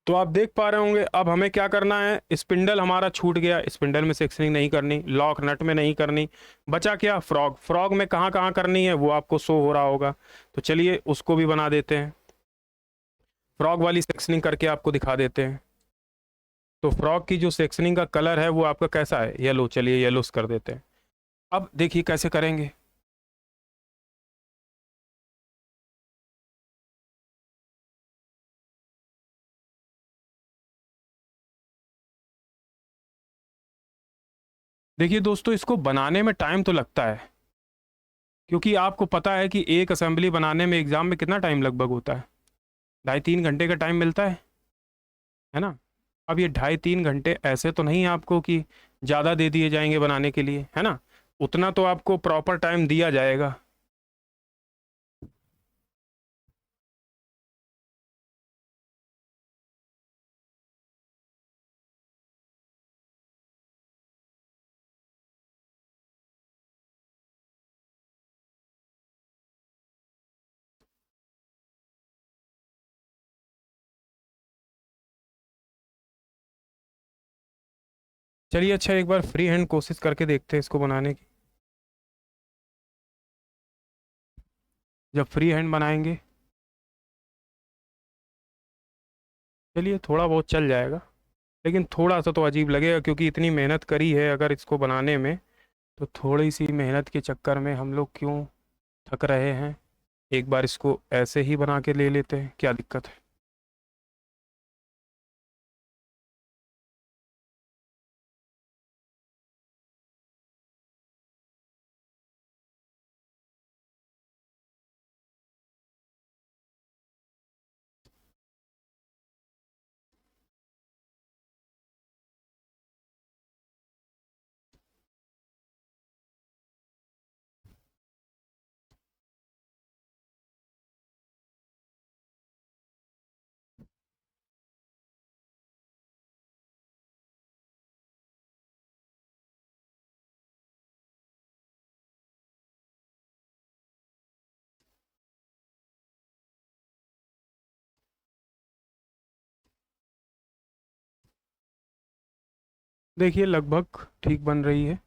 तो आप देख पा रहे होंगे अब हमें क्या करना है। स्पिंडल हमारा छूट गया, स्पिंडल में सेक्शनिंग नहीं करनी, लॉक नट में नहीं करनी। बचा क्या, फ्रॉग। फ्रॉग में कहाँ कहाँ करनी है वो आपको शो हो रहा होगा, तो चलिए उसको भी बना देते हैं। फ्रॉग वाली सेक्शनिंग करके आपको दिखा देते हैं। तो फ्रॉग की जो सेक्शनिंग का कलर है वो आपका कैसा है, येलो। चलिए येलोस कर देते हैं। अब देखिए कैसे करेंगे। देखिए दोस्तों, इसको बनाने में टाइम तो लगता है, क्योंकि आपको पता है कि एक असेंबली बनाने में एग्जाम में कितना टाइम लगभग होता है, 2.5-3 घंटे का टाइम मिलता है ना। अब ये 2.5-3 घंटे ऐसे तो नहीं आपको कि ज़्यादा दे दिए जाएंगे बनाने के लिए, है ना। उतना तो आपको प्रॉपर टाइम दिया जाएगा। चलिए अच्छा, एक बार फ्री हैंड कोशिश करके देखते हैं इसको बनाने की। जब फ्री हैंड बनाएंगे, चलिए थोड़ा बहुत चल जाएगा, लेकिन थोड़ा सा तो अजीब लगेगा, क्योंकि इतनी मेहनत करी है अगर इसको बनाने में, तो थोड़ी सी मेहनत के चक्कर में हम लोग क्यों थक रहे हैं। एक बार इसको ऐसे ही बना के ले लेते हैं, क्या दिक्कत है। देखिए लगभग ठीक बन रही है।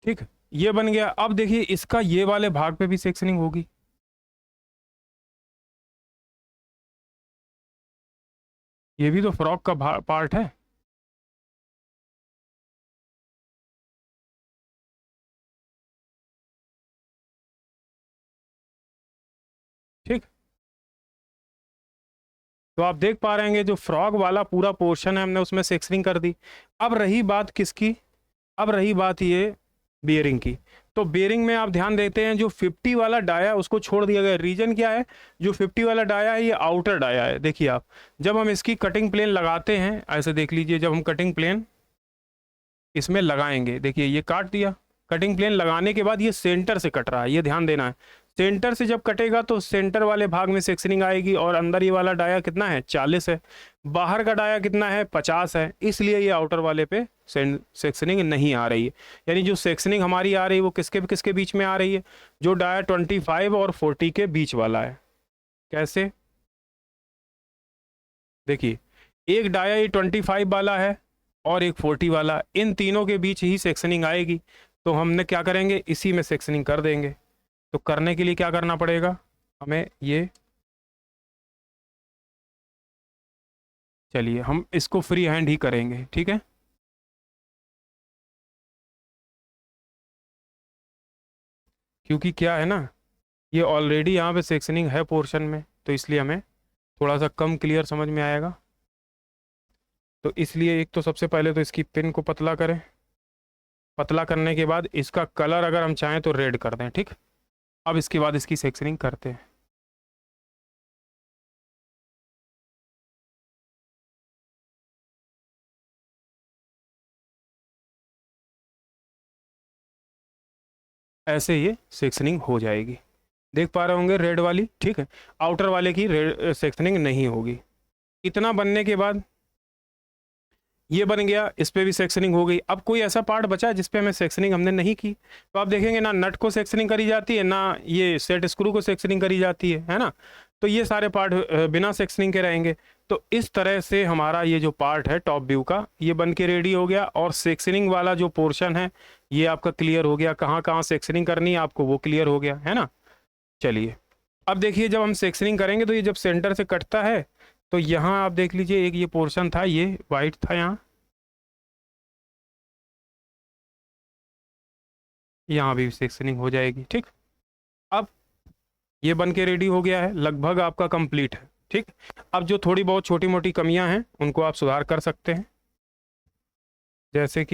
ठीक है, ये बन गया। अब देखिए इसका ये वाले भाग पे भी सेक्शनिंग होगी। ये भी तो फ्रॉक का पार्ट है। ठीक, तो आप देख पा रहे हैं जो फ्रॉक वाला पूरा पोर्शन है हमने उसमें सेक्शनिंग कर दी। अब रही बात किसकी, अब रही बात ये बियरिंग की। तो बियरिंग में आप ध्यान देते हैं जो 50 वाला डाया उसको छोड़ दिया गया। रीजन क्या है, जो 50 वाला डाया है ये आउटर डाया है। देखिए आप, जब हम इसकी कटिंग प्लेन लगाते हैं, ऐसे देख लीजिए, जब हम कटिंग प्लेन इसमें लगाएंगे, देखिए ये काट दिया। कटिंग प्लेन लगाने के बाद ये सेंटर से कट रहा है, ये ध्यान देना है। सेंटर से जब कटेगा तो सेंटर वाले भाग में सेक्शनिंग आएगी, और अंदर ये वाला डाया कितना है, 40 है। बाहर का डाया कितना है, 50 है। इसलिए ये आउटर वाले पे सेक्शनिंग नहीं आ रही है। यानी जो सेक्शनिंग हमारी आ रही है वो किसके किसके बीच में आ रही है, जो डाया 25 और 40 के बीच वाला है। कैसे, देखिए एक डाया ये 25 वाला है और एक 40 वाला, इन तीनों के बीच ही सेक्शनिंग आएगी। तो हमने क्या करेंगे, इसी में सेक्शनिंग कर देंगे। तो करने के लिए क्या करना पड़ेगा हमें, ये चलिए हम इसको फ्री हैंड ही करेंगे, ठीक है। क्योंकि क्या है ना, ये ऑलरेडी यहाँ पे सेक्शनिंग है पोर्शन में, तो इसलिए हमें थोड़ा सा कम क्लियर समझ में आएगा। तो इसलिए एक तो सबसे पहले तो इसकी पिन को पतला करें। पतला करने के बाद इसका कलर अगर हम चाहें तो रेड कर दें, ठीक। अब इसके बाद इसकी सेक्शनिंग करते हैं। ऐसे ये सेक्शनिंग हो जाएगी, देख पा रहे होंगे रेड वाली, ठीक है। आउटर वाले की रेड सेक्शनिंग नहीं होगी। इतना बनने के बाद ये बन गया, इस पे भी सेक्शनिंग हो गई। अब कोई ऐसा पार्ट बचा है जिस पे हमें सेक्शनिंग हमने नहीं की, तो आप देखेंगे ना नट को सेक्शनिंग करी जाती है, ना ये सेट स्क्रू को सेक्शनिंग करी जाती है ना। तो ये सारे पार्ट बिना सेक्शनिंग के रहेंगे। तो इस तरह से हमारा ये जो पार्ट है टॉप व्यू का, ये बन के रेडी हो गया। और सेक्शनिंग वाला जो पोर्शन है ये आपका क्लियर हो गया, कहाँ कहाँ सेक्शनिंग करनी है आपको वो क्लियर हो गया, है ना। चलिए अब देखिए, जब हम सेक्शनिंग करेंगे तो ये जब सेंटर से कटता है तो यहाँ आप देख लीजिए, एक ये पोर्शन था, ये वाइट था, यहाँ भी सेक्शनिंग हो जाएगी, ठीक। अब ये बन के रेडी हो गया है, लगभग आपका कंप्लीट है, ठीक। अब जो थोड़ी बहुत छोटी मोटी कमियां हैं उनको आप सुधार कर सकते हैं, जैसे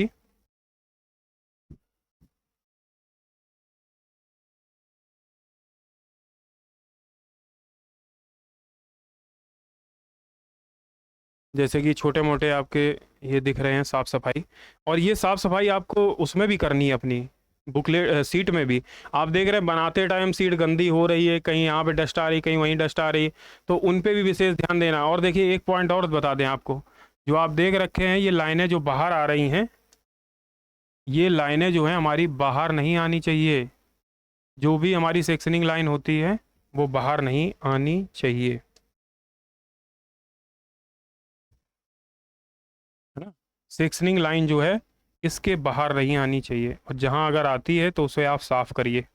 कि छोटे मोटे आपके ये दिख रहे हैं साफ सफाई। और ये साफ सफाई आपको उसमें भी करनी है, अपनी बुकलेट सीट में भी। आप देख रहे हैं बनाते टाइम सीट गंदी हो रही है, कहीं यहाँ पे डस्ट आ रही, कहीं वहीं डस्ट आ रही, तो उन पे भी विशेष ध्यान देना। और देखिए एक पॉइंट और बता दें आपको, जो आप देख रखे हैं ये लाइनें जो बाहर आ रही हैं, ये लाइनें जो हैं हमारी बाहर नहीं आनी चाहिए। जो भी हमारी सेक्शनिंग लाइन होती है वो बाहर नहीं आनी चाहिए, है ना। सेक्शनिंग लाइन जो है इसके बाहर नहीं आनी चाहिए, और जहां अगर आती है तो उसे आप साफ करिए,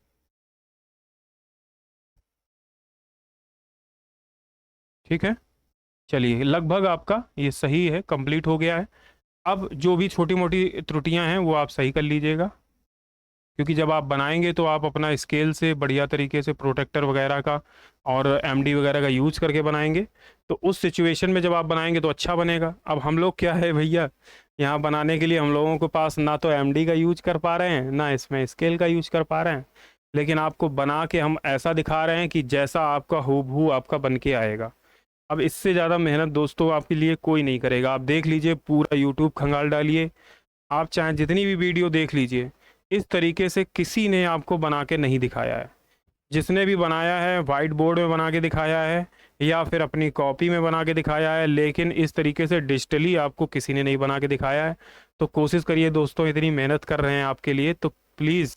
ठीक है। चलिए लगभग आपका ये सही है, कंप्लीट हो गया है। अब जो भी छोटी मोटी त्रुटियां हैं वो आप सही कर लीजिएगा, क्योंकि जब आप बनाएंगे तो आप अपना स्केल से बढ़िया तरीके से प्रोटेक्टर वगैरह का और एमडी वगैरह का यूज करके बनाएंगे। तो उस सिचुएशन में जब आप बनाएंगे तो अच्छा बनेगा। अब हम लोग क्या है भैया, यहाँ बनाने के लिए हम लोगों के पास ना तो एमडी का यूज कर पा रहे हैं, ना इसमें स्केल का यूज कर पा रहे हैं, लेकिन आपको बना के हम ऐसा दिखा रहे हैं कि जैसा आपका हूबहू आपका बन के आएगा। अब इससे ज़्यादा मेहनत दोस्तों आपके लिए कोई नहीं करेगा। आप देख लीजिए, पूरा यूट्यूब खंगाल डालिए, आप चाहे जितनी भी वीडियो देख लीजिए, इस तरीके से किसी ने आपको बना के नहीं दिखाया है। जिसने भी बनाया है वाइट बोर्ड में बना के दिखाया है या फिर अपनी कॉपी में बना के दिखाया है, लेकिन इस तरीके से डिजिटली आपको किसी ने नहीं बना के दिखाया है। तो कोशिश करिए दोस्तों, इतनी मेहनत कर रहे हैं आपके लिए तो प्लीज़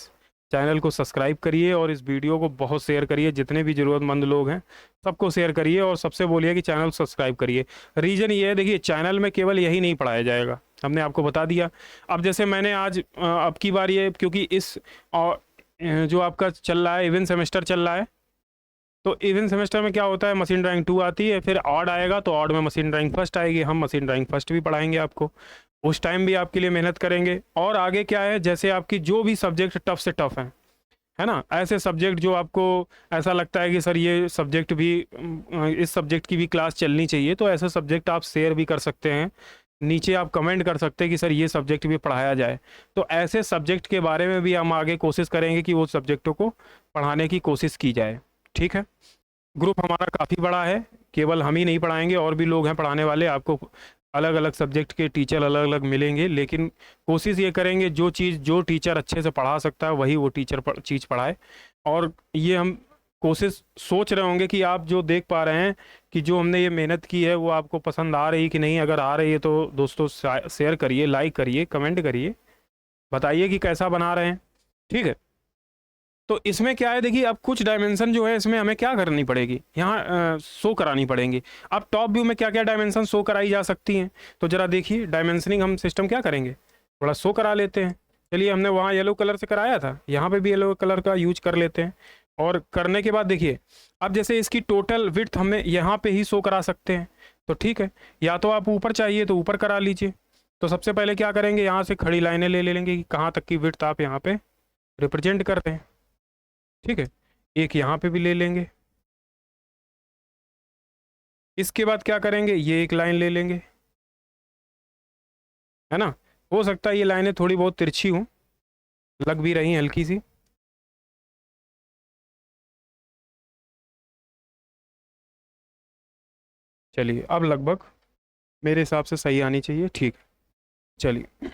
चैनल को सब्सक्राइब करिए और इस वीडियो को बहुत शेयर करिए। जितने भी ज़रूरतमंद लोग हैं सबको शेयर करिए और सबसे बोलिए कि चैनल सब्सक्राइब करिए। रीज़न ये है, देखिए चैनल में केवल यही नहीं पढ़ाया जाएगा, हमने आपको बता दिया। अब जैसे मैंने आज अब की बार ये, क्योंकि इस और जो आपका चल रहा है इवेंट सेमेस्टर चल रहा है, तो इवन सेमेस्टर में क्या होता है, मशीन ड्राइंग 2 आती है, फिर ऑड आएगा तो ऑड में मशीन ड्राइंग फर्स्ट आएगी। हम मशीन ड्राइंग फर्स्ट भी पढ़ाएंगे आपको, उस टाइम भी आपके लिए मेहनत करेंगे। और आगे क्या है, जैसे आपकी जो भी सब्जेक्ट टफ से टफ है ना, ऐसे सब्जेक्ट जो आपको ऐसा लगता है कि सर ये सब्जेक्ट भी इस सब्जेक्ट की भी क्लास चलनी चाहिए, तो ऐसे सब्जेक्ट आप शेयर भी कर सकते हैं, नीचे आप कमेंट कर सकते हैं कि सर ये सब्जेक्ट भी पढ़ाया जाए। तो ऐसे सब्जेक्ट के बारे में भी हम आगे कोशिश करेंगे कि वो सब्जेक्टों को पढ़ाने की कोशिश की जाए। ठीक है, ग्रुप हमारा काफ़ी बड़ा है, केवल हम ही नहीं पढ़ाएंगे, और भी लोग हैं पढ़ाने वाले। आपको अलग अलग सब्जेक्ट के टीचर अलग अलग मिलेंगे, लेकिन कोशिश ये करेंगे जो चीज़ जो टीचर अच्छे से पढ़ा सकता है वही वो टीचर चीज़ पढ़ाए। और ये हम कोशिश सोच रहे होंगे कि आप जो देख पा रहे हैं कि जो हमने ये मेहनत की है वो आपको पसंद आ रही कि नहीं। अगर आ रही है तो दोस्तों शेयर करिए, लाइक करिए, कमेंट करिए, बताइए कि कैसा बना रहे हैं। ठीक है, तो इसमें क्या है, देखिए अब कुछ डायमेंशन जो है इसमें हमें क्या करनी पड़ेगी, यहाँ शो करानी पड़ेंगी। अब टॉप व्यू में क्या क्या डायमेंशन शो कराई जा सकती हैं, तो ज़रा देखिए डायमेंशनिंग हम सिस्टम क्या करेंगे, थोड़ा शो करा लेते हैं। चलिए, हमने वहाँ येलो कलर से कराया था, यहाँ पे भी येलो कलर का यूज कर लेते हैं। और करने के बाद देखिए, अब जैसे इसकी टोटल विड्थ हमें यहाँ पे ही शो करा सकते हैं, तो ठीक है, या तो आप ऊपर चाहिए तो ऊपर करा लीजिए। तो सबसे पहले क्या करेंगे, यहाँ से खड़ी लाइनें ले लेंगे कि कहाँ तक की विड्थ आप यहाँ पे रिप्रेजेंट कर रहे हैं। ठीक है, एक यहाँ पे भी ले लेंगे। इसके बाद क्या करेंगे, ये एक लाइन ले लेंगे, है ना। हो सकता है ये लाइनें थोड़ी बहुत तिरछी हों, लग भी रही हैं हल्की सी। चलिए, अब लगभग मेरे हिसाब से सही आनी चाहिए। ठीक, चलिए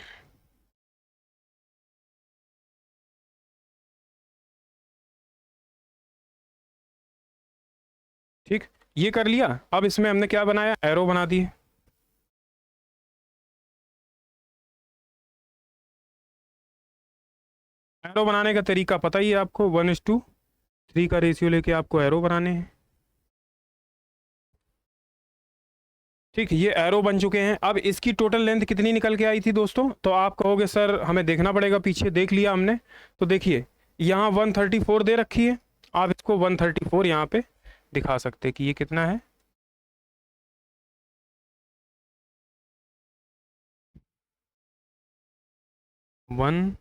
ठीक, ये कर लिया। अब इसमें हमने क्या बनाया, एरो बना दिए। एरो बनाने का तरीका पता ही है आपको, 1:3 का रेशियो लेके आपको एरो बनाने हैं। ठीक, ये एरो बन चुके हैं। अब इसकी टोटल लेंथ कितनी निकल के आई थी दोस्तों, तो आप कहोगे सर हमें देखना पड़ेगा पीछे। देख लिया हमने, तो देखिए यहाँ 134 दे रखी है। आप इसको 134 यहाँ पे दिखा सकते हैं कि ये कितना है। वन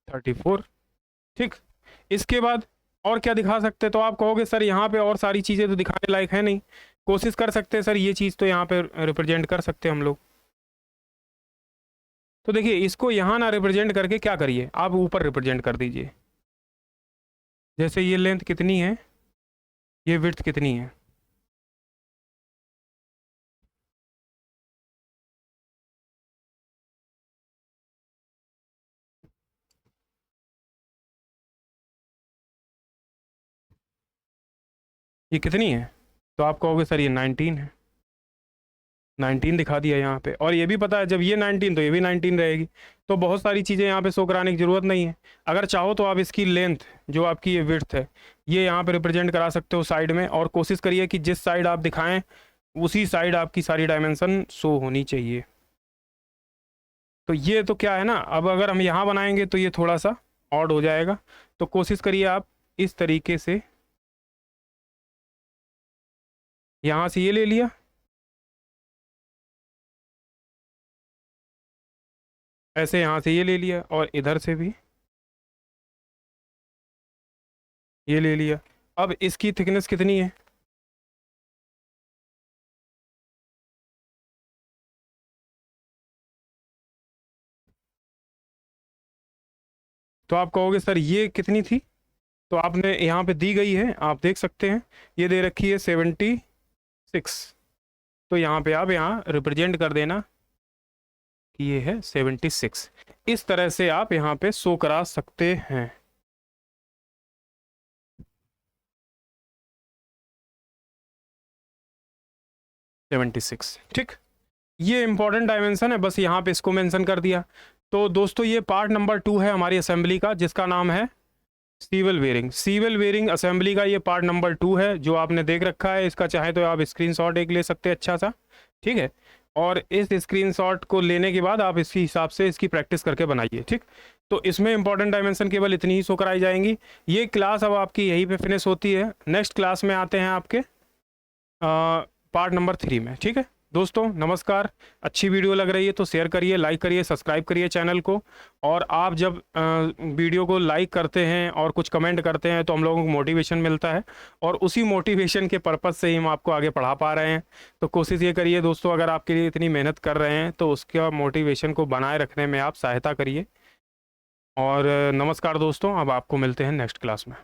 34। ठीक, इसके बाद और क्या दिखा सकते हैं, तो आप कहोगे सर यहाँ पे और सारी चीज़ें तो दिखाने लायक है नहीं। कोशिश कर सकते हैं सर, ये चीज़ तो यहाँ पे रिप्रेजेंट कर सकते हैं हम लोग। तो देखिए, इसको यहाँ ना रिप्रेजेंट करके क्या करिए, आप ऊपर रिप्रेजेंट कर दीजिए। जैसे ये लेंथ कितनी है, ये विड्थ कितनी है, ये कितनी है, तो आप कहोगे सर ये 19 है। 19 दिखा दिया यहाँ पे, और ये भी पता है जब ये 19 तो ये भी 19 रहेगी। तो बहुत सारी चीज़ें यहाँ पे शो कराने की ज़रूरत नहीं है। अगर चाहो तो आप इसकी लेंथ, जो आपकी ये विड्थ है, ये यहाँ पे रिप्रेजेंट करा सकते हो साइड में। और कोशिश करिए कि जिस साइड आप दिखाएं उसी साइड आपकी सारी डायमेंशन शो होनी चाहिए। तो ये तो क्या है ना, अब अगर हम यहाँ बनाएंगे तो ये थोड़ा सा ऑड हो जाएगा। तो कोशिश करिए आप इस तरीके से, यहाँ से ये ले लिया, ऐसे यहाँ से ये ले लिया, और इधर से भी ये ले लिया। अब इसकी थिकनेस कितनी है, तो आप कहोगे सर ये कितनी थी, तो आपने यहाँ पे दी गई है, आप देख सकते हैं ये दे रखी है 76। तो यहाँ पे आप यहाँ रिप्रेजेंट कर देना कि ये है 76। इस तरह से आप यहाँ पे शो करा सकते हैं। सेवेंटी सिक्स, ठीक, ये इंपॉर्टेंट डायमेंशन है, बस यहाँ पे इसको मेंशन कर दिया। तो दोस्तों ये पार्ट नंबर 2 है हमारी असेंबली का, जिसका नाम है सीवल वेयरिंग। सीवल वेयरिंग असेंबली का ये पार्ट नंबर 2 है जो आपने देख रखा है। इसका चाहे तो आप स्क्रीनशॉट एक ले सकते हैं अच्छा सा, ठीक है। और इस स्क्रीनशॉट को लेने के बाद आप इसके हिसाब से इसकी प्रैक्टिस करके बनाइए, ठीक। तो इसमें इंपॉर्टेंट डायमेंशन केवल इतनी ही शो कराई जाएंगी। ये क्लास अब आपकी यहीं पे फिनिश होती है। नेक्स्ट क्लास में आते हैं आपके पार्ट नंबर 3 में, ठीक है। दोस्तों नमस्कार, अच्छी वीडियो लग रही है तो शेयर करिए, लाइक करिए, सब्सक्राइब करिए चैनल को। और आप जब वीडियो को लाइक करते हैं और कुछ कमेंट करते हैं तो हम लोगों को मोटिवेशन मिलता है, और उसी मोटिवेशन के पर्पज़ से ही हम आपको आगे पढ़ा पा रहे हैं। तो कोशिश ये करिए दोस्तों, अगर आपके लिए इतनी मेहनत कर रहे हैं तो उसका मोटिवेशन को बनाए रखने में आप सहायता करिए। और नमस्कार दोस्तों, अब आपको मिलते हैं नेक्स्ट क्लास में।